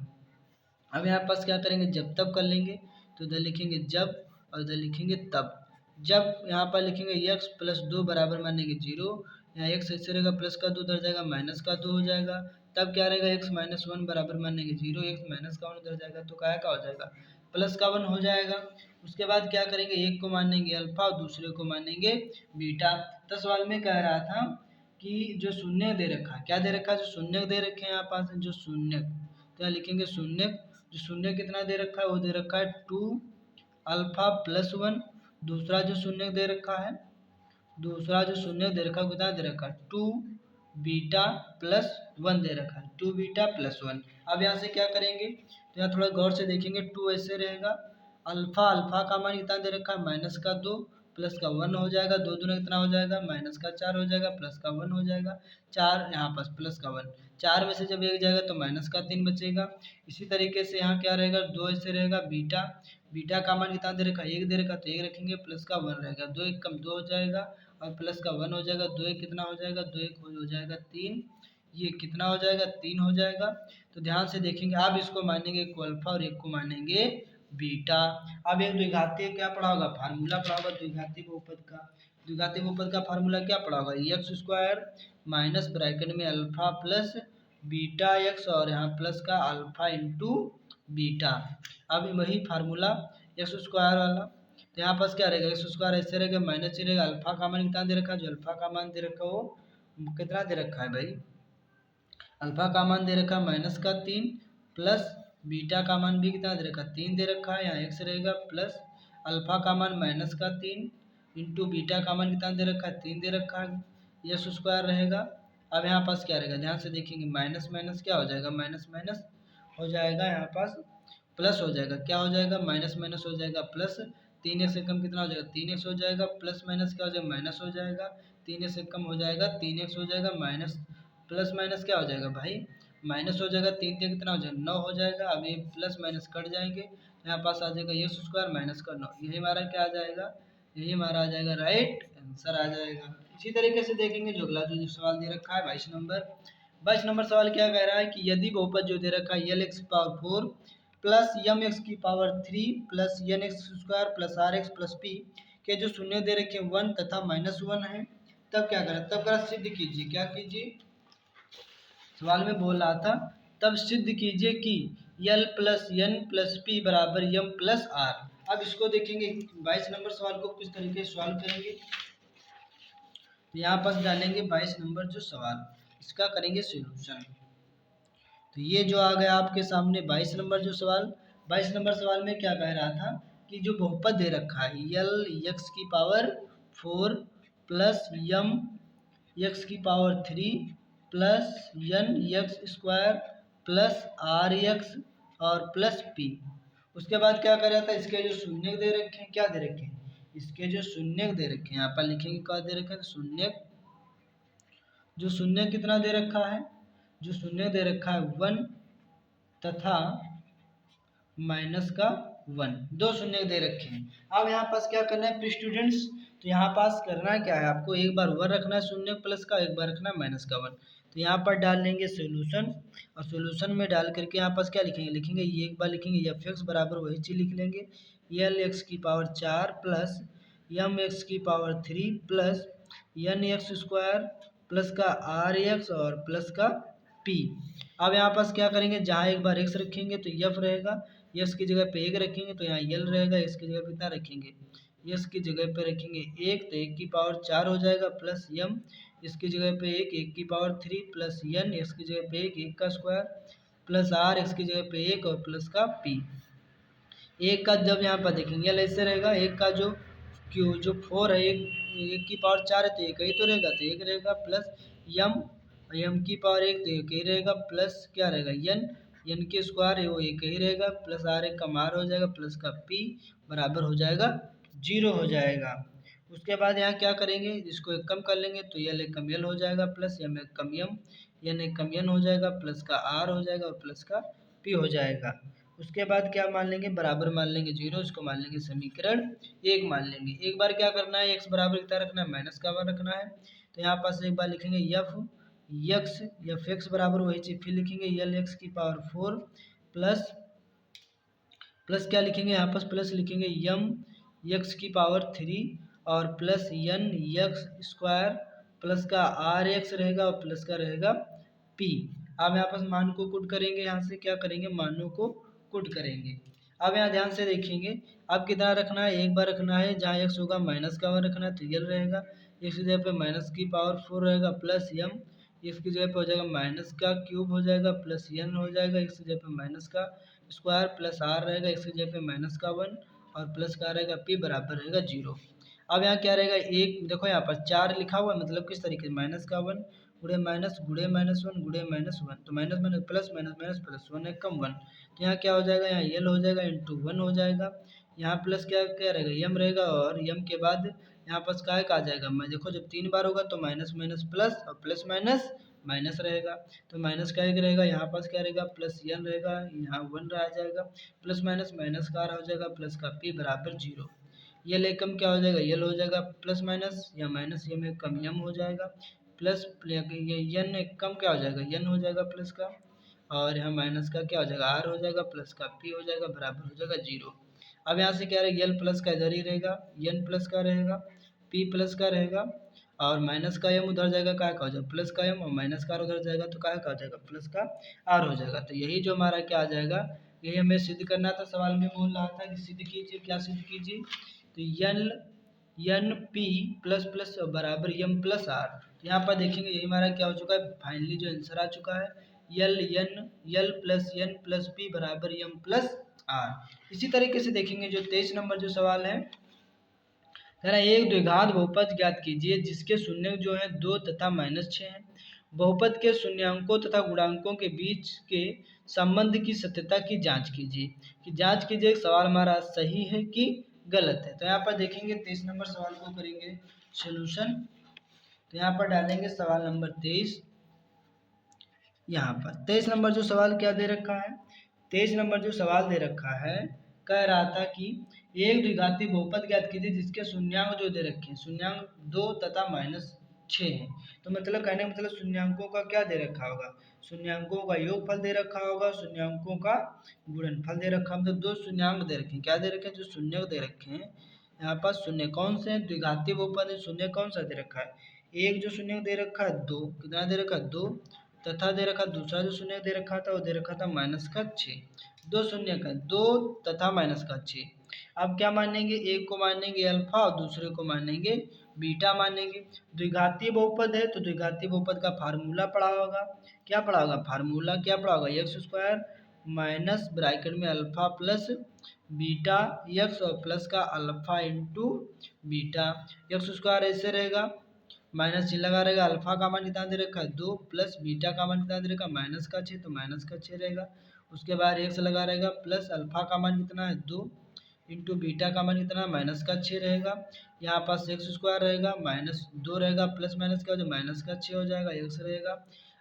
Speaker 1: अब यहाँ पास क्या करेंगे, जब तब कर लेंगे, तो इधर लिखेंगे जब और इधर लिखेंगे तब। जब यहाँ पर लिखेंगे एक्स प्लस दो बराबर मानेंगे जीरो, यहाँ एक्स ऐसे रहेगा प्लस का दो उधर जाएगा माइनस का दो हो जाएगा। तब क्या रहेगा, एक्स माइनस वन बराबर मानेंगे जीरो, एक्स माइनस का वन उधर जाएगा तो क्या का हो जाएगा, प्लस का वन हो जाएगा। उसके बाद क्या करेंगे, एक को मानेंगे अल्फा और दूसरे को मानेंगे बीटा। तो सवाल में कह रहा था कि जो शून्य दे रखा है, क्या दे रखा है, जो शून्य दे रखे हैं यहाँ पास, जो शून्य, तो यहाँ लिखेंगे शून्य। जो शून्य कितना दे रखा है, वो दे रखा है टू अल्फा प्लस वन। दूसरा जो शून्य दे रखा है, दूसरा जो शून्य दे रखा है कितना दे रखा है, टू बीटा प्लस वन दे रखा है, टू बीटा प्लस वन। अब यहाँ से क्या करेंगे, तो यहाँ थोड़ा गौर से देखेंगे, टू ऐसे रहेगा, अल्फा अल्फा का मान कितना दे रखा है, माइनस का दो प्लस का वन हो जाएगा, दो दूना कितना हो जाएगा, माइनस का चार हो जाएगा, प्लस का वन हो जाएगा, चार यहाँ पास प्लस का वन, चार में से जब एक जाएगा तो माइनस का तीन बचेगा। इसी तरीके से यहाँ क्या रहेगा, दो ऐसे रहेगा, बीटा बीटा का मान कितना दे रखा है, एक दे रखा तो एक रखेंगे, प्लस का वन रहेगा, दो एक कम दो हो जाएगा और प्लस का वन हो जाएगा, दो एक कितना हो जाएगा, दो एक हो जाएगा तीन, ये कितना हो जाएगा, तीन हो जाएगा। तो ध्यान से देखेंगे, अब इसको मानेंगे एक को अल्फा और एक को मानेंगे बीटा। अब एक द्विघाती क्या पढ़ा होगा, फार्मूला पढ़ा होगा द्विघाती बहुपद का। द्विघाती बहुपद का फार्मूला क्या पढ़ा होगा, एक्स स्क्वायर माइनस ब्रैकेट में अल्फा प्लस बीटा एक्स और यहाँ प्लस का अल्फा इंटू बीटा। अब वही फार्मूला एक्स स्क्वायर वाला, तो यहाँ पास क्या रहेगा, एक्स स्क्वायर ऐसे रहेगा, माइनस ही रहेगा, अल्फा का मान कितना दे रखा है, जो अल्फा का मान दे रखा है वो कितना दे रखा है भाई, अल्फा का मान दे रखा है माइनस का तीन, प्लस बीटा का मान भी कितना दे रखा है, तीन दे रखा है, यहाँ एक्स रहेगा, प्लस अल्फा का मान माइनस का तीन इंटू बीटा का मान कितना दे रखा है, तीन दे रखा है, यस स्क्वायर रहेगा। अब यहाँ पास क्या रहेगा, ध्यान से देखेंगे, माइनस माइनस क्या हो जाएगा, माइनस माइनस हो जाएगा, यहाँ पास प्लस हो जाएगा, क्या हो जाएगा, माइनस माइनस हो जाएगा प्लस, तीन से कम कितना हो जाएगा, तीन एक्स हो जाएगा, प्लस माइनस क्या हो जाएगा, माइनस हो जाएगा, तीन से कम हो जाएगा, तीन एक्स हो जाएगा, माइनस प्लस माइनस क्या हो जाएगा भाई, माइनस हो जाएगा, तीन तीन कितना हो जाएगा, नौ हो जाएगा। अब ये प्लस माइनस कट जाएंगे, यहाँ पास आ जाएगा एक्स स्क्वायर माइनस का नौ, यही हमारा क्या आ जाएगा, यही हमारा आ जाएगा राइट आंसर आ जाएगा। इसी तरीके से देखेंगे जो अगला जो सवाल दे रखा है 22 नंबर। 22 नंबर सवाल क्या कह रहा है कि यदि बहुपद जो दे रखा है L X power four plus यम एक्स की power three plus N x square plus are X plus P के जो शून्य दे रखे वन तथा माइनस वन है, तब क्या करें, तब करा सिद्ध कीजिए, क्या कीजिए, सवाल में बोल रहा था तब सिद्ध कीजिए कि यल प्लस एन प्लस पी बराबर यम प्लस आर। अब इसको देखेंगे 22 नंबर सवाल को किस तरीके से सॉल्व करेंगे, तो यहाँ पर डालेंगे 22 नंबर जो सवाल, इसका करेंगे सोल्यूशन। तो ये जो आ गया आपके सामने 22 नंबर जो सवाल। 22 नंबर सवाल में क्या कह रहा था कि जो बहुपद दे रखा है यल एक्स की पावर फोर प्लस यम एक्स की power three plus N x square plus are x और प्लस पी। उसके बाद क्या कर रहा था, इसके जो शून्य दे रखे हैं, क्या दे रखे हैं, इसके जो शून्य दे रखे हैं, यहाँ पर लिखेंगे क्या दे रखे हैं, शून्य। जो शून्य कितना दे रखा है, जो शून्य दे रखा है वन तथा माइनस का वन, दो शून्य दे रखे हैं। अब यहाँ पास क्या करना है प्री स्टूडेंट्स, तो यहाँ पास करना क्या है आपको, एक बार वन रखना है शून्य प्लस का, एक बार रखना है माइनस का वन। तो यहाँ पर डाल लेंगे सोल्यूशन, और सोल्यूशन में डाल करके यहाँ पास क्या लिखेंगे, लिखेंगे ये एक बार लिखेंगे एफ एक्स बराबर वही चीज़ लिख लेंगे, एल एक्स की पावर चार प्लस एम एक्स की power three plus N x square plus का आर एक्स और प्लस का पी। अब यहाँ पास क्या करेंगे, जहाँ एक बार एक्स रखेंगे तो एफ रहेगा, यस की जगह पे एक रखेंगे तो यहाँ यल रहेगा, इसकी जगह पे कितना रखेंगे, यस की जगह पे रखेंगे एक, तो एक की पावर चार हो जाएगा प्लस यम, इसकी जगह पे एक, एक की पावर थ्री प्लस एन, इसकी जगह पे एक, एक का स्क्वायर प्लस आर, इसकी जगह पे एक और प्लस का पी। एक का जब यहाँ पर देखेंगे यल ऐसे रहेगा, एक का जो क्यू जो फोर है, एक की पावर चार है तो एक ही तो रहेगा, तो एक रहेगा प्लस यम, यम की पावर एक तो एक ही रहेगा प्लस क्या रहेगा एन, एन के स्क्वायर है वो एक ही रहेगा प्लस आर एक का मार हो जाएगा प्लस का पी बराबर हो जाएगा जीरो हो जाएगा। उसके बाद यहाँ क्या करेंगे, इसको एक कम कर लेंगे तो यल एक कम यल हो जाएगा प्लस यम एक कम यम, यन एक कम यन हो जाएगा, प्लस का आर हो जाएगा और प्लस का पी हो जाएगा। उसके बाद क्या मान लेंगे, बराबर मान लेंगे जीरो, इसको मान लेंगे समीकरण एक मान लेंगे। एक बार क्या करना है, एक्स बराबर कितना रखना है, माइनस का वन रखना है। तो यहाँ पास एक बार लिखेंगे एफ एक्स बराबर वही चीज फिर लिखेंगे यल एक्स की पावर 4 प्लस प्लस क्या लिखेंगे यहाँ पर, प्लस लिखेंगे यम एक्स की पावर 3 और प्लस यन एक्स स्क्वायर प्लस का आर एक्स रहेगा और प्लस का रहेगा पी। अब यहाँ पर मान को पुट करेंगे, यहाँ से क्या करेंगे, मानों को पुट करेंगे। अब यहाँ ध्यान से देखेंगे, अब कितना रखना है, एक बार रखना है, जहाँ एक्स होगा माइनस का वन रखना है तो यल रहेगा, एक्स की जगह पे माइनस की पावर 4 रहेगा प्लस यम, एक्स की जगह पे हो जाएगा माइनस का क्यूब हो जाएगा प्लस यन हो जाएगा, एक्स की जगह पे माइनस का स्क्वायर प्लस आर रहेगा, एक्स की जगह पे माइनस का वन और प्लस का रहेगा पी बराबर रहेगा जीरो। अब यहाँ क्या रहेगा, एक देखो यहाँ पर 4 लिखा हुआ है, मतलब किस तरीके से माइनस का वन गुड़े माइनस वन गुड़े माइनस वन, तो minus minus plus plus one है कम वन, तो यहाँ क्या हो जाएगा, यहाँ यल हो जाएगा इंटू वन हो जाएगा, यहाँ प्लस क्या क्या रहेगा यम रहेगा और यम के बाद यहाँ पास काय का आ जाएगा, मैं देखो जब 3 बार होगा तो माइनस माइनस प्लस और प्लस माइनस माइनस रहेगा, तो माइनस का एक रहेगा, यहाँ पास क्या रहेगा प्लस यन रहेगा, यहाँ वन रह जाएगा, प्लस माइनस माइनस का हो जाएगा प्लस का पी बराबर जीरो। यल एक कम क्या हो जाएगा, यल हो जाएगा प्लस माइनस या माइनस यम एक कम यम हो जाएगा प्लस ये यन एक कम क्या हो जाएगा, यन हो जाएगा प्लस का और यहाँ माइनस का क्या हो जाएगा आर हो जाएगा प्लस का पी हो जाएगा बराबर हो जाएगा जीरो। अब यहाँ से क्या रहेगा, यल प्लस का इधर ही रहेगा, यन प्लस का रहेगा, पी प्लस का रहेगा और माइनस का एम उधर जाएगा, क्या का हो जाएगा प्लस का एम और माइनस का आर उधर जाएगा तो क्या का हो जाएगा प्लस का आर हो जाएगा। तो यही जो हमारा क्या आ जाएगा, यही हमें सिद्ध करना था, सवाल में बोल रहा था कि सिद्ध कीजिए, क्या सिद्ध कीजिए, तो यन पी प्लस प्लस बराबर यम प्लस आर। यहाँ पर देखेंगे यही हमारा क्या हो चुका है, फाइनली जो आंसर आ चुका है यल प्लस यन प्लस पी बराबर यम प्लस आर। इसी तरीके से देखेंगे जो 23 नंबर जो सवाल है, कह रहा है एक द्विघात बहुपद ज्ञात कीजिए जिसके शून्य जो है 2 तथा -6 है। बहुपद के शून्यांकों तथा गुणांकों के बीच के संबंध की सत्यता की जांच कीजिए, सवाल हमारा सही है कि गलत है। तो यहाँ पर देखेंगे 23 नंबर सवाल को करेंगे सोल्यूशन। तो यहाँ पर डालेंगे सवाल नंबर 23। यहाँ पर 23 नंबर जो सवाल क्या दे रखा है, 23 नंबर जो सवाल दे रखा है, कह रहा था कि एक द्विघाती बहुपद ज्ञात कीजिए जिसके शून्यांक जो दे रखे हैं, शून्यांक 2 तथा -6 है। तो मतलब कहने का मतलब शून्यांकों का क्या दे रखा होगा, शून्यांकों का योगफल दे रखा होगा, शून्यांकों का गुणनफल दे रखा, मतलब 2 शून्यांक दे रखे हैं, क्या दे रखे हैं, जो शून्य दे रखे हैं। यहाँ पर शून्य कौन से हैं, द्विघाती बहुपद है, शून्य कौन सा दे रखा है, एक जो शून्य दे रखा है 2, कितना दे रखा है 2, तथा दे रखा दूसरा जो शून्य दे रखा था वो दे रखा था -6, 2 शून्य का 2 तथा -6। अब क्या मानेंगे, एक को मानेंगे अल्फा और दूसरे को मानेंगे बीटा मानेंगे। द्विघाती बहुपद है तो द्विघाती बहुपद का फार्मूला पढ़ा होगा, क्या पढ़ा होगा, फार्मूला क्या पढ़ा होगा, एक्स स्क्वायर माइनस ब्रैकेट में अल्फा प्लस बीटा एक्स और प्लस का alpha into beta. X square ऐसे रहेगा, माइनस चिन्ह लगा रहेगा, अल्फा का मान कितना दे रखा है 2 प्लस बीटा का मान कितना दे रखा है -6, तो -6 रहेगा। उसके बाद एक्स लगा रहेगा प्लस अल्फा का मान कितना है 2 इंटू बीटा का मान कितना -6 रहेगा। यहाँ पास एक्स स्क्वायर रहेगा -2 रहेगा प्लस माइनस क्या हो जाएगा -6 हो जाएगा, एक्स रहेगा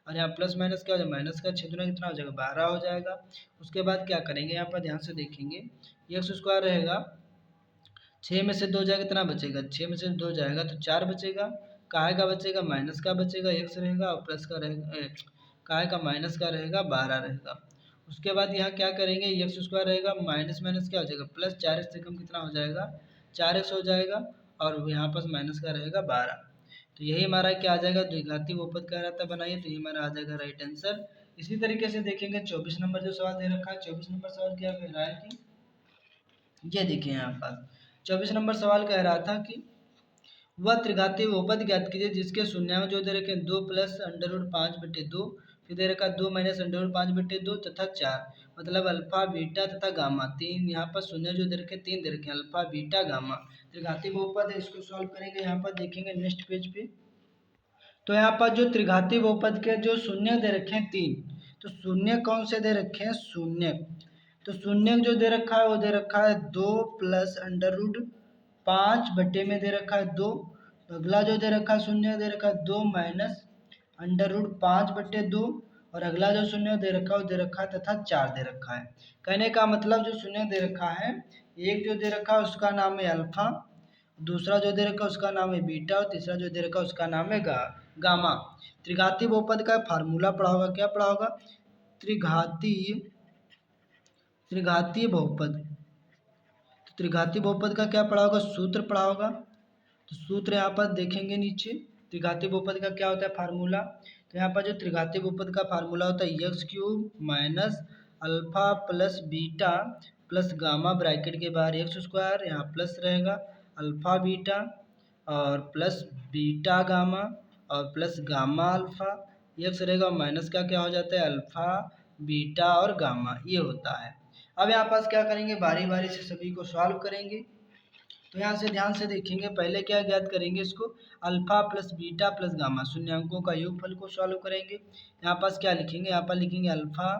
Speaker 1: और यहाँ प्लस माइनस क्या हो जाएगा -6 दूना कितना हो जाएगा 12 हो जाएगा। उसके बाद क्या करेंगे, यहाँ पर ध्यान से देखेंगे, एक्स स्क्वायर रहेगा 6 में से 2 जाएगा कितना बचेगा, 6 में से 2 जाएगा तो 4 बचेगा, काहे का बचेगा माइनस का बचेगा, एक्स रहेगा और प्लस का रहेगा काहे का माइनस का रहेगा 12 रहेगा। उसके बाद यहाँ क्या करेंगे, एक्स स्क्वायर रहेगा माइनस माइनस क्या हो जाएगा प्लस, 4x से कम कितना हो जाएगा 4x हो जाएगा और यहाँ पर माइनस का रहेगा 12। तो यही हमारा क्या आ जाएगा, द्विघाती बहुपद कह रहा था बनाइए, तो ये हमारा आ जाएगा राइट आंसर। इसी तरीके से देखेंगे 24 नंबर जो सवाल दे रखा है, 24 नंबर सवाल क्या कह रहा है कि ये देखिए यहाँ पर 24 नंबर सवाल कह रहा था कि वह त्रिघाती बहुपद ज्ञात कीजिए जिसके शून्यांक जो दे रखे 2 प्लस अंडर रूट 5/2, फिर दे रखा 2 माइनस अंडर रूट 5/2 तथा 4, मतलब अल्फा बीटा तथा गामा। तीन यहाँ पर शून्य जो दे रखे 3 दे रखे अल्फा बीटा गामा, त्रिघाती बहुपद है, इसको सॉल्व करेंगे। यहाँ पर देखेंगे नेक्स्ट पेज पे, तो यहाँ पर जो त्रिघाती बहुपद के जो शून्य दे रखे हैं 3, तो शून्य कौन से दे रखे हैं, शून्य तो शून्य जो दे रखा है वो दे रखा है 2 प्लस अंडर रूट 5 बटे में दे रखा है 2, तो अगला जो दे रखा है शून्य दे रखा है 2 माइनस अंडर रूट 5/2, और अगला जो शून्य दे रखा है वो दे रखा है तथा 4 दे रखा है। कहने का मतलब जो शून्य दे रखा है, एक जो दे रखा है उसका नाम है अल्फा, दूसरा जो दे रखा है उसका नाम है बीटा, और तीसरा जो दे रखा है उसका नाम है गामा। त्रिघातीय बहुपद का फार्मूला पढ़ा होगा, क्या पढ़ा होगा? त्रिघातीय त्रिघातीय बहुपद। तो त्रिघातीय बहुपद का क्या पढ़ा होगा? सूत्र पढ़ा होगा। तो सूत्र यहाँ पर देखेंगे नीचे, त्रिघातीय बहुपद का क्या होता है फार्मूला। तो यहाँ पर जो त्रिघातीय बहुपद का फार्मूला होता है x cube minus alpha plus beta plus gamma, bracket के बाहर एक्स स्क्वायर, यहाँ प्लस रहेगा अल्फा बीटा और प्लस बीटा गामा और प्लस गामा अल्फा, एक्स रहेगा माइनस का क्या हो जाता है अल्फा बीटा और गामा, ये होता है। अब यहाँ पास क्या करेंगे, बारी बारी से सभी को सॉल्व करेंगे। तो यहाँ से ध्यान से देखेंगे, पहले क्या ज्ञात करेंगे इसको, alpha plus beta plus gamma शून्यांकों का योगफल को सॉल्व करेंगे। यहाँ पास क्या लिखेंगे, यहाँ पर लिखेंगे alpha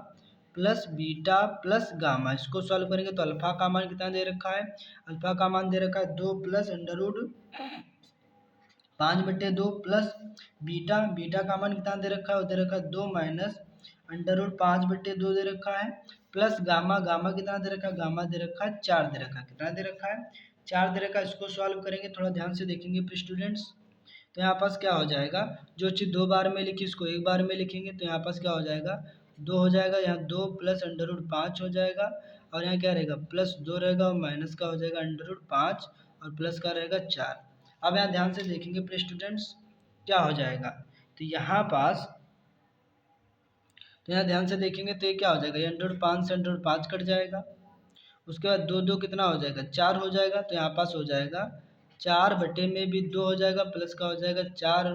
Speaker 1: plus beta plus gamma, इसको सॉल्व करेंगे तो अल्फा का मान कितना दे रखा है, अल्फा का मान दे रखा है 2 plus under root 5/2 plus beta, beta का मान कितना दे रखा है, वो दे रखा है 2 माइनस अंडर रूट 5/2 दे रखा है, प्लस गामा, गामा कितना दे रखा है, गामा दे रखा है 4 दे रखा है, कितना दे रखा है 4 दे रखा है। इसको सॉल्व करेंगे, थोड़ा ध्यान से देखेंगे प्रिय स्टूडेंट्स। तो यहाँ पास क्या हो जाएगा, जो चीज़ 2 बार में लिखी इसको 1 बार में लिखेंगे, तो यहाँ पास क्या हो जाएगा 2 हो जाएगा, यहाँ 2 प्लस अंडर रूट 5 हो जाएगा, और यहाँ क्या रहेगा प्लस 2 रहेगा और माइनस का हो जाएगा अंडर रूट 5 और प्लस का रहेगा 4। अब यहाँ ध्यान से देखेंगे प्रिय स्टूडेंट्स क्या हो जाएगा, तो यहाँ पास तो यहाँ ध्यान से देखेंगे तो ये क्या हो जाएगा, ये अंडर रूट 5 से अंडर रूट 5 कट जाएगा, उसके बाद 2 2 कितना हो जाएगा 4 हो जाएगा, तो यहाँ पास हो जाएगा 4 बटे में भी 2 हो जाएगा, प्लस का हो जाएगा 4,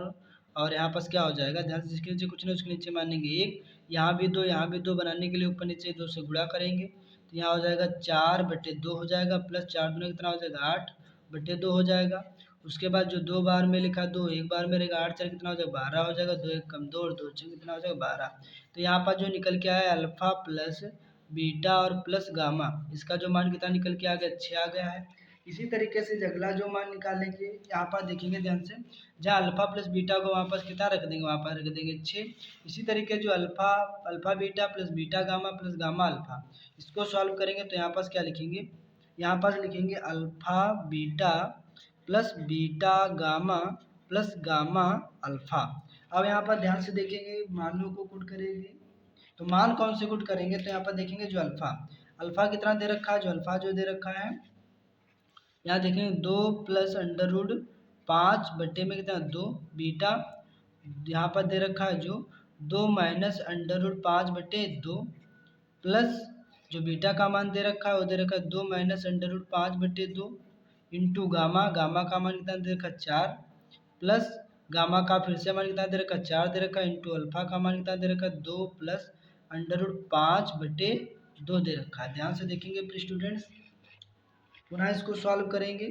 Speaker 1: और यहाँ पास क्या हो जाएगा, ध्यान से इसके नीचे कुछ नहीं उसके नीचे मानेंगे 1, यहाँ भी 2 यहाँ भी 2 बनाने के लिए ऊपर नीचे 2 से गुणा करेंगे, तो यहाँ हो जाएगा 4/2 हो जाएगा, प्लस 4 दूनी कितना हो जाएगा 8/2 हो जाएगा। उसके बाद जो 2 बार में लिखा 2 1 बार में रहेगा, 8 4 कितना हो जाएगा 12 हो जाएगा, 2 1 कम 2 और 2 6 कितना हो जाएगा 12। तो यहाँ पर जो निकल के आया अल्फा प्लस बीटा और प्लस गामा, इसका जो मान कितना निकल के आ गया 6 आ गया है। इसी तरीके से अगला जो मान निकालेंगे, यहाँ पर देखेंगे ध्यान से, जहाँ अल्फा प्लस बीटा को वहाँ पर कितना रख देंगे, वहाँ पर रख देंगे 6। इसी तरीके जो alpha beta plus beta gamma plus gamma alpha, इसको सॉल्व करेंगे तो यहाँ पास क्या लिखेंगे, यहाँ पास लिखेंगे alpha beta plus beta gamma plus gamma alpha. अब यहाँ पर ध्यान से देखेंगे, मानों को पुट करेंगे, तो मान कौन से पुट करेंगे, तो यहाँ पर देखेंगे जो अल्फा कितना दे रखा है, जो अल्फा जो दे रखा है यहाँ देखेंगे 2 प्लस अंडर रूट 5 बटे में कितना 2, बीटा यहाँ पर दे रखा है जो 2 माइनस अंडर रूट 5/2 प्लस जो बीटा का मान दे रखा है वो दे रखा है 2 minus under root 5/2 into gamma, gamma का मान कितना दे रखा है 4, प्लस गामा का फिर से मान कितना दे रखा है 4 दे रखा है, इंटू अल्फा का मान कितना दे रखा है 2 प्लस अंडर रूट 5/2 दे रखा है। ध्यान से देखेंगे प्रिय स्टूडेंट्स, पुनः इसको सॉल्व करेंगे।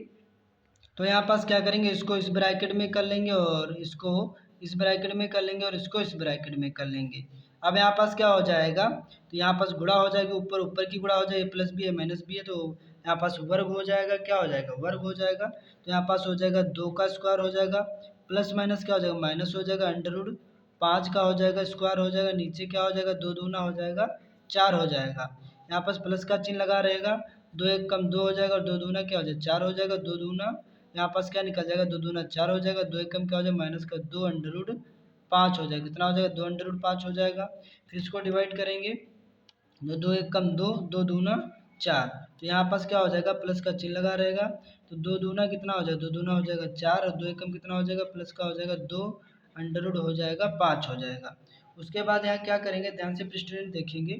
Speaker 1: तो यहाँ पास क्या करेंगे, इसको इस ब्रैकेट में कर लेंगे और इसको इस ब्रैकेट में कर लेंगे और इसको इस ब्रैकेट में कर लेंगे। अब यहाँ पास क्या हो जाएगा, तो यहाँ पास गुणा हो जाएगा, ऊपर ऊपर की गुणा हो जाएगी, प्लस भी है माइनस भी है, तो यहाँ पास वर्ग हो जाएगा, क्या हो जाएगा वर्ग हो जाएगा। तो यहाँ पास हो जाएगा 2 का स्क्वायर हो जाएगा, प्लस माइनस क्या हो जाएगा माइनस हो जाएगा, अंडर रूट 5 का हो जाएगा स्क्वायर हो जाएगा, नीचे क्या हो जाएगा 2 दूना हो जाएगा 4 हो जाएगा, यहाँ पास प्लस का चिन्ह लगा रहेगा, 2 1 कम 2 हो जाएगा और 2 दूना क्या हो जाएगा 4 हो जाएगा, 2 दूना यहाँ पास क्या निकल जाएगा 2 दूना 4 हो जाएगा, 2 एक कम क्या हो जाएगा माइनस का 2 अंडर रूट 5 हो जाएगा, कितना हो जाएगा 2 अंडर रूट 5 हो जाएगा। फिर इसको डिवाइड करेंगे, 2 एक कम 2, 2 दूना 4, तो यहाँ पास क्या हो जाएगा प्लस का चिन्ह लगा रहेगा, तो 2 दूना कितना हो जाएगा 2 दूना हो जाएगा 4 और 2 एक कम कितना हो जाएगा प्लस का हो जाएगा 2 अंडर रूट हो जाएगा 5 हो जाएगा। उसके बाद यहाँ क्या करेंगे, ध्यान से स्टूडेंट देखेंगे,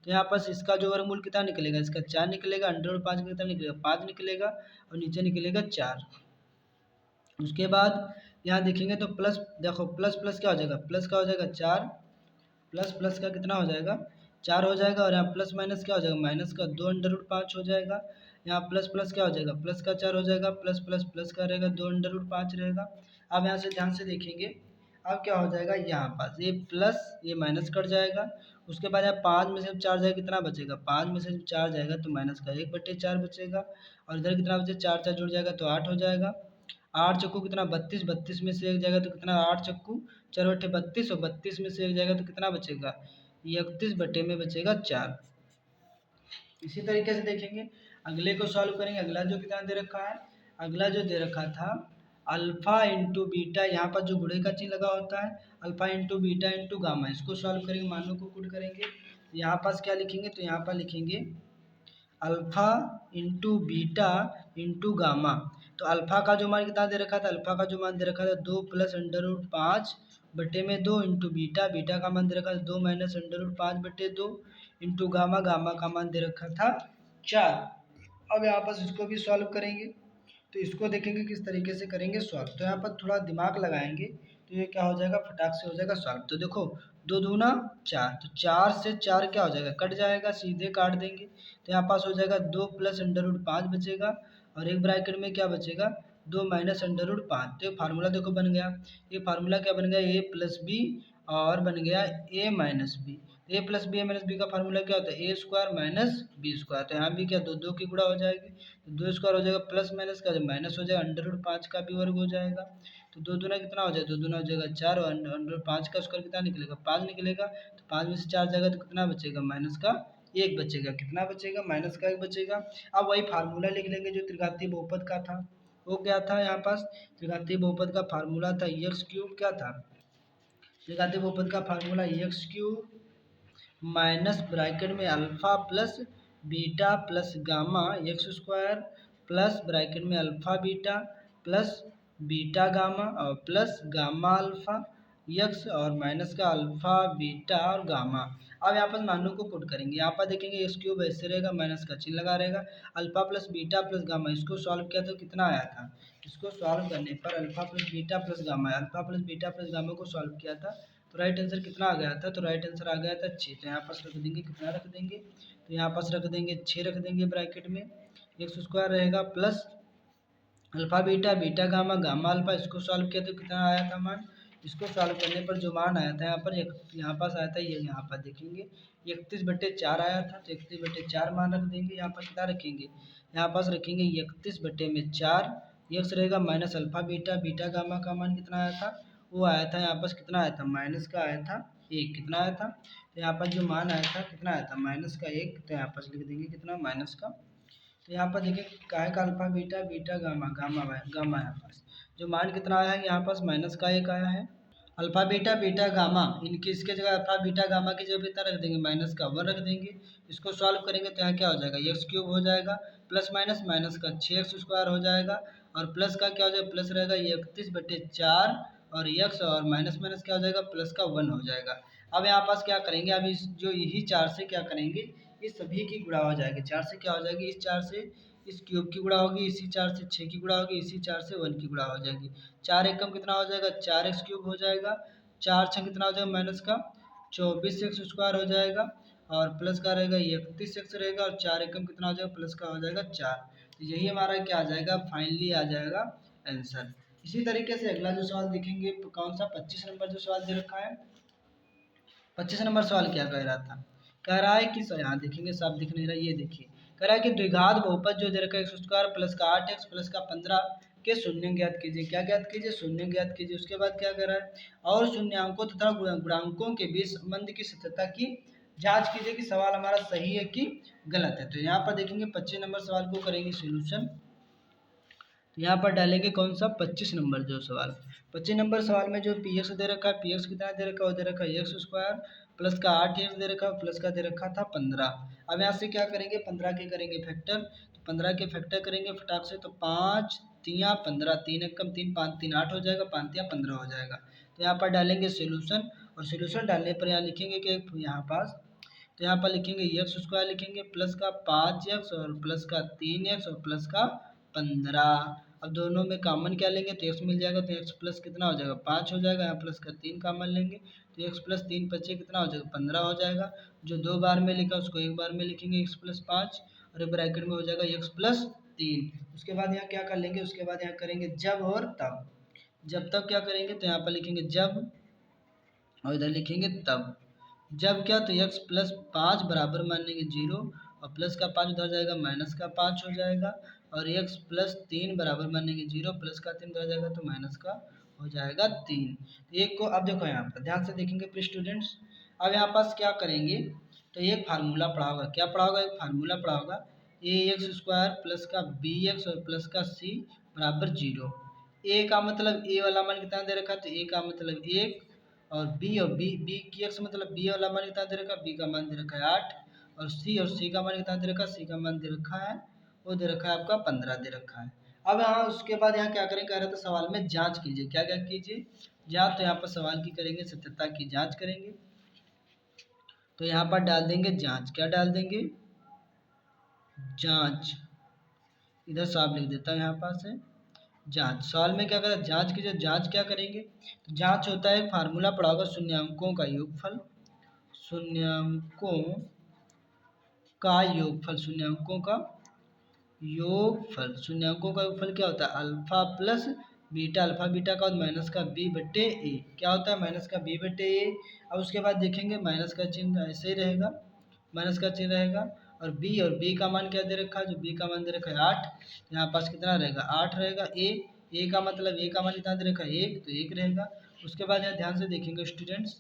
Speaker 1: तो यहाँ पास इसका जो वर्गमूल कितना निकलेगा, इसका 4 निकलेगा, अंडर रूट 5 कितना निकलेगा 5 निकलेगा और नीचे निकलेगा 4। उसके बाद यहाँ देखेंगे तो प्लस, देखो प्लस प्लस क्या हो जाएगा, प्लस का हो जाएगा 4, प्लस प्लस का कितना हो जाएगा 4 हो जाएगा, और यहाँ प्लस माइनस क्या हो जाएगा माइनस का 2 अंडर रूट 5 हो जाएगा, यहाँ प्लस प्लस क्या हो जाएगा प्लस का 4 हो जाएगा, प्लस प्लस प्लस का रहेगा 2 अंडर रूट 5 रहेगा। अब यहाँ से ध्यान से देखेंगे, अब क्या हो जाएगा यहाँ पास ये प्लस ये माइनस कट जाएगा। उसके बाद यहाँ 5 में से 4 जाएगा कितना बचेगा, 5 में से 4 जाएगा तो माइनस का 1/4 बचेगा। और इधर कितना बचे 4 4 जुड़ जाएगा तो 8 हो जाएगा। 8 चक्कू कितना 32, 32 में से एक जाएगा तो कितना 8 चक्कू 4/32 और 32 में से एक जाएगा तो कितना बचेगा 31 बटे में बचेगा 4। इसी तरीके से देखेंगे अगले को सॉल्व करेंगे। अगला जो कितना दे रखा है, अगला जो दे रखा था अल्फा इंटू बीटा, यहाँ पर जो गुणे का चिन्ह लगा होता है alpha into beta into gamma, इसको सॉल्व करेंगे, मानों को पुट करेंगे। यहाँ पास क्या लिखेंगे, तो यहाँ पर लिखेंगे alpha into beta into gamma. तो अल्फा का जो मान कितना दे रखा था, अल्फा का जो मान दे रखा था 2 प्लस अंडर रूट 5 बटे में 2 इंटू बीटा, बीटा का मान दे रखा था 2 माइनस अंडर रूट 5 बटे 2 इंटू गामा, गामा का मान दे रखा था 4। अब यहाँ पर इसको भी सॉल्व करेंगे, तो इसको देखेंगे किस तरीके से करेंगे सॉल्व। तो यहाँ पर थोड़ा दिमाग लगाएंगे तो ये क्या हो जाएगा फटाक से हो जाएगा सॉल्व। तो देखो 2 दूना 4, तो 4 से 4 क्या हो जाएगा कट जाएगा, सीधे काट देंगे। तो यहाँ पास हो जाएगा 2 प्लस अंडर रूट 5 बचेगा और एक ब्रैकेट में क्या बचेगा 2 माइनस अंडर रूट 5। तो ये फार्मूला देखो बन गया, ये फार्मूला क्या बन गया ए प्लस बी और बन गया ए माइनस बी। ए प्लस बी ए माइनस बी का फार्मूला क्या होता है ए स्क्वायर माइनस बी स्क्वायर। तो यहाँ भी क्या दो दो की गुणा हो जाएगी, तो 2 स्क्वायर हो जाएगा प्लस माइनस का जब माइनस हो जाएगा अंडर रूट 5 का भी वर्ग हो जाएगा। तो 2 दूना कितना हो जाएगा, 2 दूना हो जाएगा 4 और अंडर 5 का स्क्वायर कितना निकलेगा 5 निकलेगा। तो 5 में से 4 जाएगा तो कितना बचेगा माइनस का 1 बचेगा, कितना बचेगा माइनस का 1 बचेगा। अब वही फार्मूला लिख लेंगे जो त्रिघातीय बहुपद का था, वो क्या था यहाँ पास त्रिघातीय बहुपद का फार्मूला था एक्स क्यूब, क्या था त्रिघातीय बहुपद का formula X cube minus bracket में alpha plus beta plus gamma X square plus bracket में alpha beta plus beta gamma और प्लस गामा अल्फा यक्स और माइनस का अल्फा बीटा और गामा। अब यहाँ पर मानों को पुट करेंगे, यहाँ पर देखेंगे एक्स क्यूब ऐसे रहेगा माइनस का चिन्ह लगा रहेगा, alpha plus beta plus gamma इसको सॉल्व किया तो कितना आया था, इसको सॉल्व करने पर alpha plus beta plus gamma, alpha plus beta plus gamma को सॉल्व किया था तो राइट आंसर कितना आ गया था, तो राइट आंसर आ गया था 6। तो यहाँ पास रख देंगे, कितना रख देंगे, तो यहाँ पास रख देंगे 6 रख देंगे ब्रैकेट में, एक्स स्क्वायर रहेगा plus alpha beta beta gamma gamma alpha, इसको सॉल्व किया तो कितना आया था मान, इसको सॉल्व करने पर जो मान आया था यहाँ पर यहाँ पास आया था ये यहाँ पर देखेंगे 31/4 आया था। तो 31/4 मान रख देंगे, यहाँ पर कितना रखेंगे, यहाँ पास रखेंगे 31/4, एक्स रहेगा minus alpha beta beta gamma का मान कितना आया था, वो आया था यहाँ पास कितना आया था माइनस का आया था 1, कितना आया था, तो यहाँ पर जो मान आया था कितना आया था माइनस का 1। तो यहाँ पास लिख देंगे कितना माइनस का, तो यहाँ पर देखिए काय का alpha beta beta gamma gamma gamma यहाँ पास जो मान कितना आया है यहाँ पास माइनस का 1 आया है। अल्फा बीटा बीटा गामा इनकी इसके जगह अल्फा बीटा गामा की जगह कितना रख देंगे माइनस का 1 रख देंगे। इसको सॉल्व करेंगे तो यहाँ क्या हो जाएगा एक्स क्यूब हो जाएगा प्लस माइनस माइनस का 6x स्क्वायर हो जाएगा और प्लस का क्या हो जाएगा प्लस रहेगा 31/4 और एक्स और माइनस माइनस क्या हो जाएगा प्लस का 1 हो जाएगा। अब यहाँ पास क्या करेंगे, अब इस जो यही 4 से क्या करेंगे इस सभी की गुणा हो जाएगी, 4 से क्या हो जाएगी इस 4 से इस क्यूब की गुणा होगी, इसी 4 से 6 की गुणा होगी, इसी 4 से 1 की गुणा हो जाएगी। 4 एकम कितना हो जाएगा 4x क्यूब हो जाएगा, 4 छः कितना हो जाएगा माइनस का 24x स्क्वायर हो जाएगा और प्लस का रहेगा 31x रहेगा और 4 एकम कितना हो जाएगा प्लस का हो जाएगा 4। तो यही हमारा क्या आ जाएगा फाइनली आ जाएगा आंसर। इसी तरीके से अगला जो सवाल देखेंगे कौन सा 25 नंबर जो सवाल दे रखा है, 25 नंबर सवाल क्या कह रहा था, कह रहा है कि यहाँ देखेंगे साफ दिख नहीं रहा, ये देखिए कह रहा है कि द्विघात बहुपद जो दे रखा है एक्स स्क्वायर प्लस का 8x प्लस का 15 के शून्य ज्ञात कीजिए, क्या ज्ञात कीजिए शून्य ज्ञात कीजिए। उसके बाद क्या कह रहा है और शून्यांकों तथा गुणांकों के बीच संबंध की सत्यता की जांच कीजिए कि सवाल हमारा सही है कि गलत है। तो यहाँ पर देखेंगे 25 नंबर सवाल को करेंगे सोल्यूशन। तो यहाँ पर डालेंगे कौन सा 25 नंबर जो सवाल, 25 नंबर सवाल में जो पी एक्स दे रखा है, पी एक्स कितना दे रखा है वो दे रखा है एक्स स्क्वायर प्लस का 8x दे रखा है प्लस का दे रखा था 15। अब यहाँ से क्या करेंगे 15 के करेंगे फैक्टर, तो 15 के फैक्टर करेंगे फटाक से, तो 5 तिया 15 3 एकम 3 5 3 8 हो जाएगा, 5 तिया 15 हो जाएगा। तो यहाँ पर डालेंगे सोल्यूशन और सोल्यूशन डालने पर यहाँ लिखेंगे कि यहाँ पास, तो यहाँ पर लिखेंगे एक्स स्क्वायर लिखेंगे प्लस का 5x और प्लस का 3x और प्लस का 15। अब दोनों में कॉमन क्या लेंगे तो एक्स मिल जाएगा, तो एक्स प्लस कितना हो जाएगा 5 हो जाएगा, यहाँ प्लस का 3 कॉमन लेंगे तो एक्स प्लस 3 बचे कितना हो जाएगा 15 हो जाएगा। जो 2 बार में लिखा उसको एक बार में लिखेंगे एक्स प्लस 5 और ब्रैकेट में हो जाएगा एक्स प्लस 3। उसके बाद यहाँ क्या कर लेंगे, उसके बाद यहाँ करेंगे जब और तब, जब तब क्या करेंगे तो यहाँ पर लिखेंगे जब, और इधर लिखेंगे तब। जब क्या, तो x प्लस 5 बराबर मान लेंगे 0, और प्लस का 5 उधर जाएगा, माइनस का 5 हो जाएगा, और x प्लस 3 बराबर मान लेंगे 0, प्लस का 3 उधर जाएगा तो माइनस का हो जाएगा 3। एक को अब देखो यहाँ पर ध्यान से देखेंगे प्रिय स्टूडेंट्स। अब यहाँ पास क्या करेंगे, तो एक फार्मूला पढ़ा होगा, क्या पढ़ा होगा, एक फार्मूला पढ़ा होगा, ए एक्स स्क्वायर प्लस का बी एक्स और प्लस का सी बराबर 0। ए का मतलब ए वाला मान कितना दे रखा है, तो ए का मतलब 1, और बी की एक्स मतलब बी वाला मान कितना दे रखा है, बी का मान दे रखा है 8, और सी का मान कितना दे रखा है, सी का मान दे रखा है, वो दे रखा है आपका 15 दे रखा है। अब यहाँ उसके बाद यहाँ क्या करें, कह रहे थे सवाल में जांच कीजिए, क्या क्या कीजिए, जांच। तो यहाँ पर सवाल की करेंगे, सत्यता की जांच करेंगे, तो यहाँ पर डाल देंगे जांच, क्या डाल देंगे, जांच। इधर साफ लिख देता हूँ, यहाँ पास है जांच। सवाल में क्या करें, जांच कीजिए, जांच क्या करेंगे, तो जांच होता है फार्मूला पढ़ा होगा, शून्यांकों का योगफल, शून्यांकों का योगफल, शून्यांकों का योगफल, शून्यांकों का योगफल क्या होता है, alpha plus beta, alpha beta का माइनस का बी बट्टे ए, क्या होता है माइनस का बी बट्टे ए। अब उसके बाद देखेंगे माइनस का चिन्ह ऐसे ही रहेगा, माइनस का चिन्ह रहेगा, और बी का मान क्या दे रखा है, जो बी का मान दे रखा है 8, यहाँ पास कितना रहेगा 8 रहेगा। ए का मतलब ए का मान कितना दे रखा है 1, तो 1 रहेगा। उसके बाद यहाँ ध्यान से देखेंगे स्टूडेंट्स,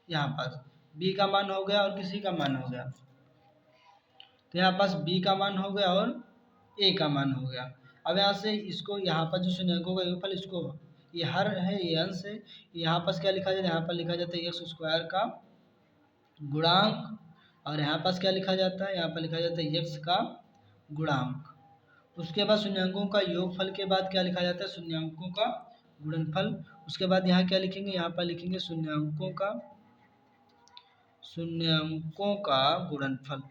Speaker 1: यहाँ पास बी का मान हो गया और किसी का मान हो गया, तो यहाँ पास बी का मान हो गया और ए का मान हो गया। अब यहाँ से इसको, यहाँ पर जो शून्यंकों का योगफल, इसको ये हर है, ये अंश है, यहाँ पास क्या लिखा जाता है, यहाँ पर लिखा जाता है एक्स स्क्वायर का गुणांक, और यहाँ पास क्या लिखा जाता है, यहाँ पर लिखा जाता है एक्स का गुणांक। उसके बाद शून्यंकों का योगफल के बाद क्या लिखा जाता है, शून्यंकों का गुणनफल। उसके बाद यहाँ क्या लिखेंगे, यहाँ पर लिखेंगे शून्यंकों का गुणनफल।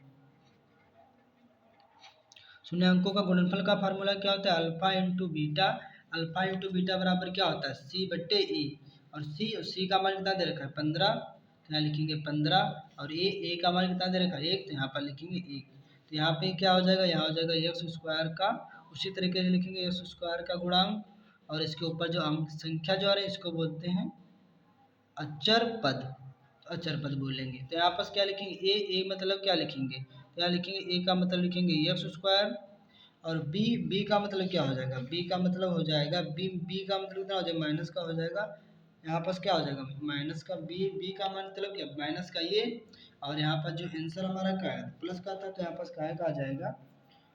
Speaker 1: शून्यंकों का गुणनफल का फार्मूला क्या होता है, alpha into beta, alpha into beta बराबर क्या होता है सी बट्टे ए, और सी का मान कितना दे रखा है 15, तो यहाँ लिखेंगे 15, और ए का मान कितना दे रखा है 1, तो यहाँ पर लिखेंगे 1। तो यहाँ पे क्या हो जाएगा, यहाँ हो जाएगा एक्स स्क्वायर का, उसी तरीके से लिखेंगे एक्स स्क्वायर का गुणांक, और इसके ऊपर जो अंक संख्या जो आ रही है इसको बोलते हैं अचर पद, अचर पद बोलेंगे। तो यहाँ पर क्या लिखेंगे, ए मतलब क्या लिखेंगे, तो यहाँ लिखेंगे ए का मतलब लिखेंगे एक्स स्क्वायर, और बी का मतलब क्या हो जाएगा, बी का मतलब हो जाएगा बी का मतलब कितना हो जाएगा माइनस का हो जाएगा, यहाँ पास क्या हो जाएगा माइनस का बी का मतलब क्या माइनस का ये, और यहाँ पर जो आंसर हमारा क्या है प्लस का था, तो यहाँ पास काय का आ जाएगा,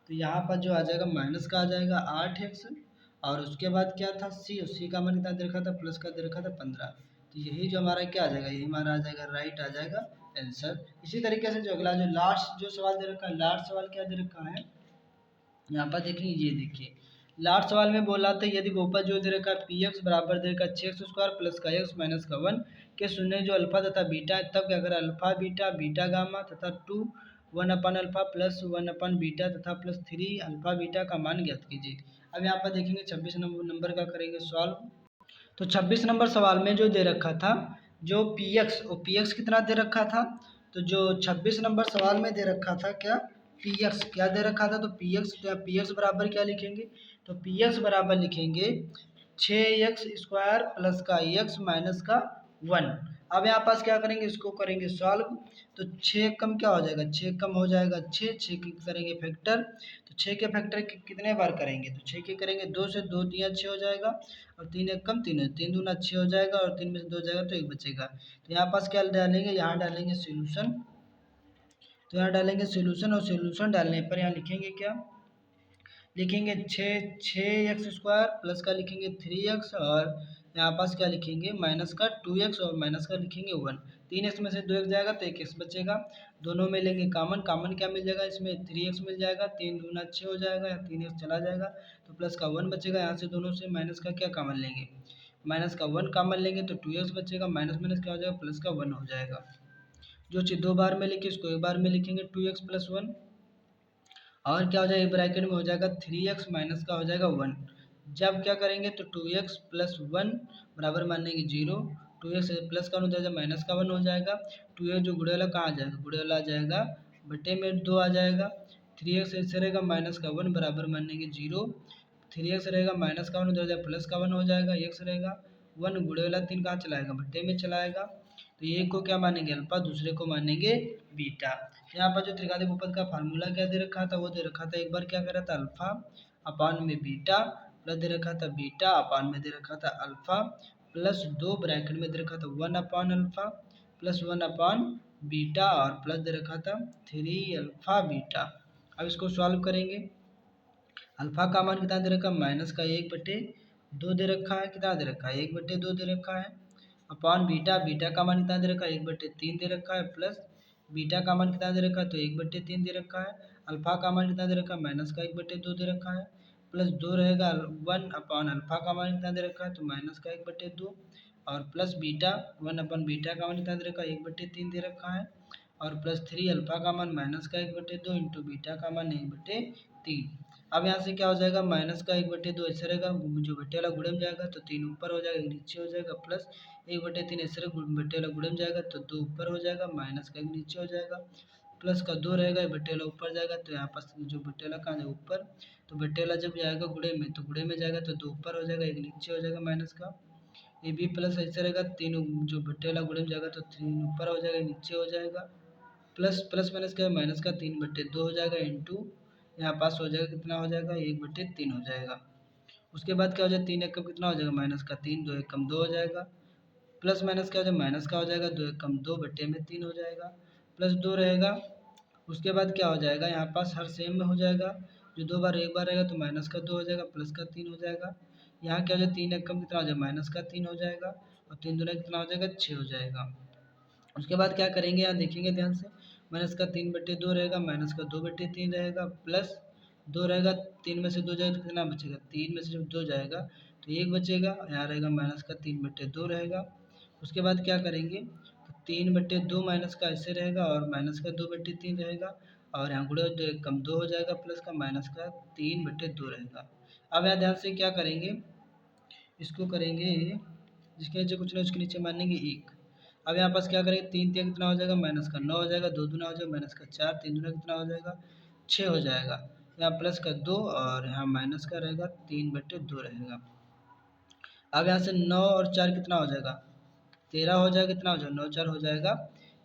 Speaker 1: तो यहाँ पर जो आ जाएगा माइनस का आ जाएगा 8x, और उसके बाद क्या था सी का मान कितना दे रखा था, प्लस का दे रखा था 15। तो यही जो हमारा क्या आ जाएगा, यही हमारा आ जाएगा राइट आ जाएगा आंसर। इसी तरीके से जो अगला जो लास्ट जो सवाल दे रखा है, लास्ट सवाल क्या दे रखा है, यहाँ पर देखेंगे, ये देखिए लास्ट सवाल में बोला था यदि बहुपद जो दे रखा है पी एक्स बराबर दे रखा है 6x स्क्वायर प्लस का एक्स माइनस का 1 के शून्य जो अल्फा तथा बीटा है, तब क्या करें अल्फा बीटा बीटा गामा तथा 2 1 अपन अल्फा प्लस 1 अपन बीटा तथा प्लस 3 अल्फा बीटा का मान ज्ञात कीजिए। अब यहाँ पर देखेंगे 26 नंबर का करेंगे सॉल्व। तो 26 नंबर सवाल में जो दे रखा था जो पी एक्स, और पी एक्स कितना दे रखा था, तो जो 26 नंबर सवाल में दे रखा था क्या पी एक्स क्या दे रखा था, तो पी एक्स बराबर क्या लिखेंगे, तो पी एक्स बराबर लिखेंगे 6x स्क्वायर प्लस का एक्स माइनस का 1। अब यहाँ पास क्या करेंगे, इसको करेंगे सॉल्व, तो 6 कम क्या हो जाएगा, 6 कम हो जाएगा 6 की करेंगे फैक्टर, तो 6 के फैक्टर कितने बार करेंगे, तो 6 के करेंगे 2 से, 2 3 6 हो जाएगा, और 3 1 कम 3 है, 3 दूना 6 हो जाएगा, और 3 में से 2 जाएगा तो 1 बचेगा। तो यहाँ पास क्या डालेंगे, यहाँ डालेंगे सोल्यूशन, तो यहाँ डालेंगे सोल्यूशन, और सोल्यूशन डालने पर यहाँ लिखेंगे क्या, लिखेंगे 6x स्क्वायर प्लस का लिखेंगे 3x, और यहाँ पास क्या लिखेंगे माइनस का 2x, और माइनस का लिखेंगे 1। 3x में से 2x जाएगा तो 1x बचेगा, दोनों में लेंगे कामन, कामन क्या मिल जाएगा इसमें 3x मिल जाएगा, 3 दूना 6 हो जाएगा, या 3x चला जाएगा तो प्लस का 1 बचेगा। यहाँ से दोनों से माइनस का क्या कामन लेंगे, माइनस का 1 कामन लेंगे तो 2x बचेगा, माइनस माइनस क्या हो जाएगा प्लस का 1 हो जाएगा। जो चीज़ 2 बार में लिखे इसको एक बार में लिखेंगे 2x प्लस 1, और क्या हो जाएगा ब्रैकेट में हो जाएगा 3x माइनस का हो जाएगा 1। जब क्या करेंगे तो 2x प्लस 1 बराबर मान लेंगे 0, 2x प्लस का 1 हो जाएगा माइनस का 1 हो जाएगा, 2x जो गुड़े वाला कहाँ आ जाएगा, गुड़े वाला आ जाएगा बटे में 2 आ जाएगा, 3x ऐसे रहेगा माइनस का 1 बराबर मान लेंगे 0, 3x रहेगा माइनस का 1 हो जाएगा प्लस का 1 हो जाएगा, x रहेगा 1 गुणे वाला 3 कहाँ चलाएगा, बट्टे में चलाएगा। तो एक को क्या मानेंगे अल्फा, दूसरे को मानेंगे बीटा। यहाँ पर जो त्रिघात बहुपद का फार्मूला क्या दे रखा था, वो दे रखा था, एक बार क्या कर रहा था अल्फा अपान में बीटा, प्लस दे रखा था बीटा अपान में दे रखा था अल्फा, प्लस 2 ब्रैकेट में दे रखा था 1 अपान अल्फा प्लस 1 अपान बीटा, और प्लस दे रखा था 3 अल्फा बीटा। अब इसको सॉल्व करेंगे। अल्फा का मान कितना दे रखा है, माइनस का 1/2 दे रखा है, कितना दे रखा है 1/2 दे रखा है, अपॉन बीटा, बीटा का मान कितना दे रखा है 1/3 दे रखा है, प्लस बीटा का मान कितना दे रखा है, तो 1/3 दे रखा है। अल्फा का मान कितना दे रखा है, माइनस का 1/2 दे रखा है, प्लस 2 रहेगा 1 अपॉन अल्फा का मान कितना दे रखा है, तो माइनस का 1/2, और प्लस बीटा 1 अपॉन बीटा का मान कितना दे रखा है 1/3 दे रखा है, और प्लस 3 अल्फा का मान माइनस का 1/2 इंटू बीटा का मान 1/3। अब यहाँ से क्या हो जाएगा, माइनस का 1/2 ऐसे रहेगा, जो बट्टे वाला गुणे में जाएगा तो 3 ऊपर हो जाएगा, नीचे हो जाएगा, प्लस 1/3 ऐसे रहेगा, बट्टे वाला गुणे में जाएगा तो 2 ऊपर हो जाएगा, माइनस का 1 नीचे हो जाएगा, प्लस का 2 रहेगा, बट्टे वाला ऊपर जाएगा, तो यहाँ पास जो बट्टे वाला कहाँ जाएगा ऊपर, तो बट्टे वाला जब जाएगा गुणे में तो गुणे में जाएगा तो 2 ऊपर हो जाएगा, 1 नीचे हो जाएगा माइनस का। ये भी प्लस ऐसे रहेगा, 3 जो बट्टे वाला गुणे में जाएगा तो 3 ऊपर हो जाएगा, नीचे हो जाएगा, प्लस प्लस माइनस का माइनस का 3/2 हो जाएगा, इंटू यहाँ पास हो जाएगा, कितना हो जाएगा 1/3 हो जाएगा। उसके बाद क्या हो जाएगा, 3 एकम कितना हो जाएगा, माइनस का 3, 2 एकम 2 हो जाएगा, प्लस माइनस क्या हो जाएगा, माइनस का हो जाएगा 2 एकम 2 बट्टे में 3 हो जाएगा, प्लस 2 रहेगा। उसके बाद क्या हो जाएगा, यहाँ पास हर सेम में हो जाएगा, जो 2 बार एक बार रहेगा तो माइनस का 2 हो जाएगा, प्लस का 3 हो जाएगा। यहाँ क्या हो जाएगा, 3 एकम कितना हो जाएगा, माइनस का 3 हो जाएगा, और 3 दूना कितना हो जाएगा 6 हो जाएगा। उसके बाद क्या करेंगे, यहाँ देखेंगे ध्यान से, माइनस का 3/2 रहेगा, माइनस का 2/3 रहेगा, प्लस 2 रहेगा, 3 में से 2 जाएगा तो कितना बचेगा, 3 में से जब 2 जाएगा तो 1 बचेगा, यहाँ रहेगा माइनस का 3/2 रहेगा। उसके बाद क्या करेंगे, तो 3/2 माइनस का ऐसे रहेगा, और माइनस का 2/3 रहेगा, और यहाँ गुणे 2 कम 2 हो जाएगा, प्लस का माइनस का 3/2 रहेगा। अब यहाँ ध्यान से क्या करेंगे, इसको करेंगे, जिसके नीचे कुछ नहीं उसके नीचे मानेंगे 1। अब यहाँ पास क्या करेंगे, 3 3 कितना हो जाएगा, माइनस का 9 हो जाएगा, 2 दूना हो जाएगा माइनस का 4, 3 दूना कितना हो जाएगा 6 हो जाएगा, यहाँ प्लस का 2, और यहाँ माइनस का रहेगा 3/2 रहेगा। अब यहाँ से 9 और 4 कितना हो जाएगा, 13 हो जाएगा, कितना हो जाएगा 9 4 हो जाएगा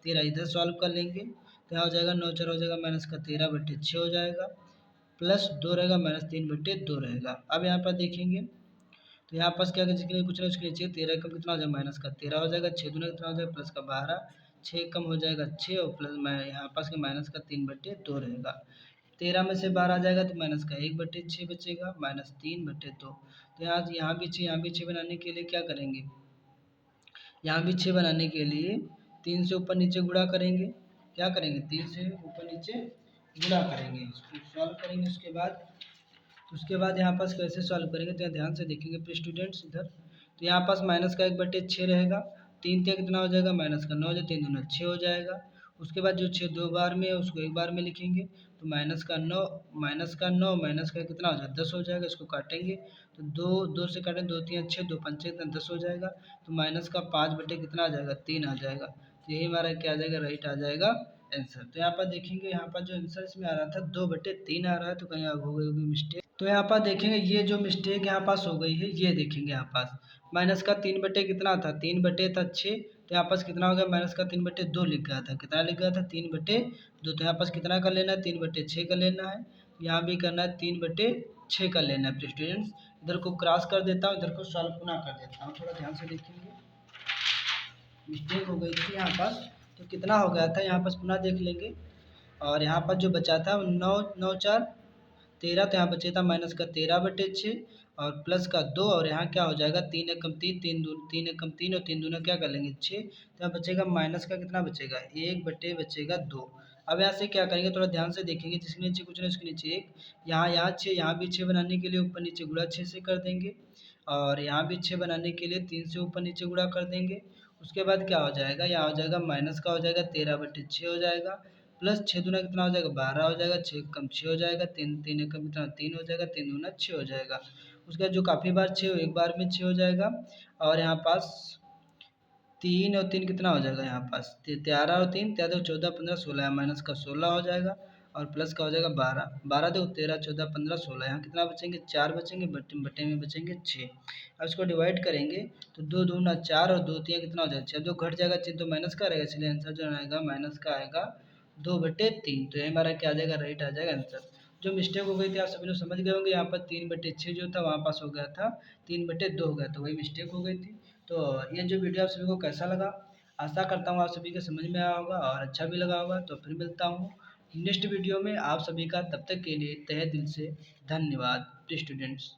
Speaker 1: 13, इधर सॉल्व कर लेंगे तो यहाँ हो जाएगा 9 4 हो जाएगा माइनस का 13/6 हो जाएगा, प्लस 2 रहेगा माइनस 3/2 रहेगा। अब यहाँ पर देखेंगे तो यहाँ पास क्या जिसके लिए कुछ ना उसके नीचे 13 कम कितना हो जाएगा, माइनस का 13 हो जाएगा, 6 दूना कितना हो जाएगा, प्लस का 12, 6 कम हो जाएगा 6, और प्लस यहाँ पास के माइनस का 3/2 रहेगा। 13 में से 12 आ जाएगा तो माइनस का 1/6 बचेगा, माइनस 3/2। तो यहाँ भी 6 यहाँ भी 6 बनाने के लिए क्या करेंगे, यहाँ भी 6 बनाने के लिए 3 से ऊपर नीचे गुणा करेंगे, क्या करेंगे 3 से ऊपर नीचे गुणा करेंगे, इसको सॉल्व करेंगे। उसके बाद यहाँ पास कैसे सॉल्व करेंगे, तो यहाँ ध्यान से देखेंगे प्लीज स्टूडेंट्स इधर, तो यहाँ पास माइनस का 1/6 रहेगा, 3 3 कितना हो जाएगा, माइनस का 9 जो 3 दूना 6 हो जाएगा। उसके बाद जो 6 2 बार में है उसको एक बार में लिखेंगे, तो माइनस का 9 माइनस का कितना हो जाएगा 10 हो जाएगा, इसको काटेंगे तो 2 से काटें, 2 3 6 2 5 कितना 10 हो जाएगा, तो माइनस का 5 बटे कितना आ जाएगा 3 आ जाएगा, तो यही हमारा क्या आ जाएगा, राइट आ जाएगा आंसर। तो यहाँ पर देखेंगे, यहाँ पर जो आंसर इसमें आ रहा था 2/3 आ रहा है, तो कहीं हो गई होगी मिस्टेक। तो यहाँ पर देखेंगे ये जो मिस्टेक यहाँ पास हो गई है, ये देखेंगे यहाँ पास माइनस का 3 बटे कितना था, 3 बटे था 6, तो यहाँ पास कितना हो गया, माइनस का 3/2 लिख गया था, कितना लिख गया था 3/2, तो यहाँ पास कितना का लेना है 3/6 का लेना है, यहाँ भी करना है 3/6 का लेना है। स्टूडेंट्स इधर को क्रॉस कर देता हूँ, इधर को सॉल्व पुनः कर देता हूँ, थोड़ा ध्यान से देखेंगे, मिस्टेक हो गई थी यहाँ पास, तो कितना हो गया था यहाँ पास पुनः देख लेंगे, और यहाँ पर जो बचा था 9 9 4 13, तो यहाँ बचे था माइनस का 13/6, और प्लस का 2, और यहाँ क्या हो जाएगा 3 एकम 3, 3 एकम 3, और 3 दूना क्या कर लेंगे 6, तो यहाँ बचेगा माइनस का कितना बचेगा 1/2। अब यहाँ से क्या करेंगे, थोड़ा ध्यान से देखेंगे, जिसके नीचे कुछ नहीं उसके नीचे 1, यहाँ 6, यहाँ भी 6 बनाने के लिए ऊपर नीचे गुणा 6 से कर देंगे, और यहाँ भी 6 बनाने के लिए 3 से ऊपर नीचे गुणा कर देंगे। उसके बाद क्या हो जाएगा, यहाँ हो जाएगा माइनस का हो जाएगा 13/6 हो जाएगा, प्लस 6 दूना कितना हो जाएगा 12 हो जाएगा, 6 कम 6 हो जाएगा, 3 3 एकम कितना 3 हो जाएगा, 3 दूना 6 हो जाएगा। उसके बाद जो काफ़ी बार 6 एक बार में 6 हो जाएगा, और यहाँ पास 3 और 3 कितना हो जाएगा, यहाँ पास 13 और 3 13 14 15 16, माइनस का 16 हो जाएगा, और प्लस का हो जाएगा 12, 12 दो 13, 14, 15, 16, यहाँ कितना बचेंगे 4 बचेंगे, बटे बटे में बचेंगे 6। अब इसको डिवाइड करेंगे तो 2 दूना 4 और 2 3 कितना हो जाएगा 6। जो घट जाएगा चिन्ह तो माइनस का रहेगा, इसलिए आंसर जो आएगा माइनस का आएगा 2/3। तो ये हमारा क्या आ जाएगा, राइट आ जाएगा आंसर। जो मिस्टेक हो गई थी आप सभी लोग समझ गए होंगे, यहाँ पर 3/6 जो था वहाँ पास हो गया था 3/2 हो गया, तो वही मिस्टेक हो गई थी। तो ये जो वीडियो आप सभी को कैसा लगा, आशा करता हूँ आप सभी के समझ में आया होगा और अच्छा भी लगा होगा। तो फिर मिलता हूँ नेक्स्ट वीडियो में आप सभी का, तब तक के लिए तहे दिल से धन्यवाद स्टूडेंट्स।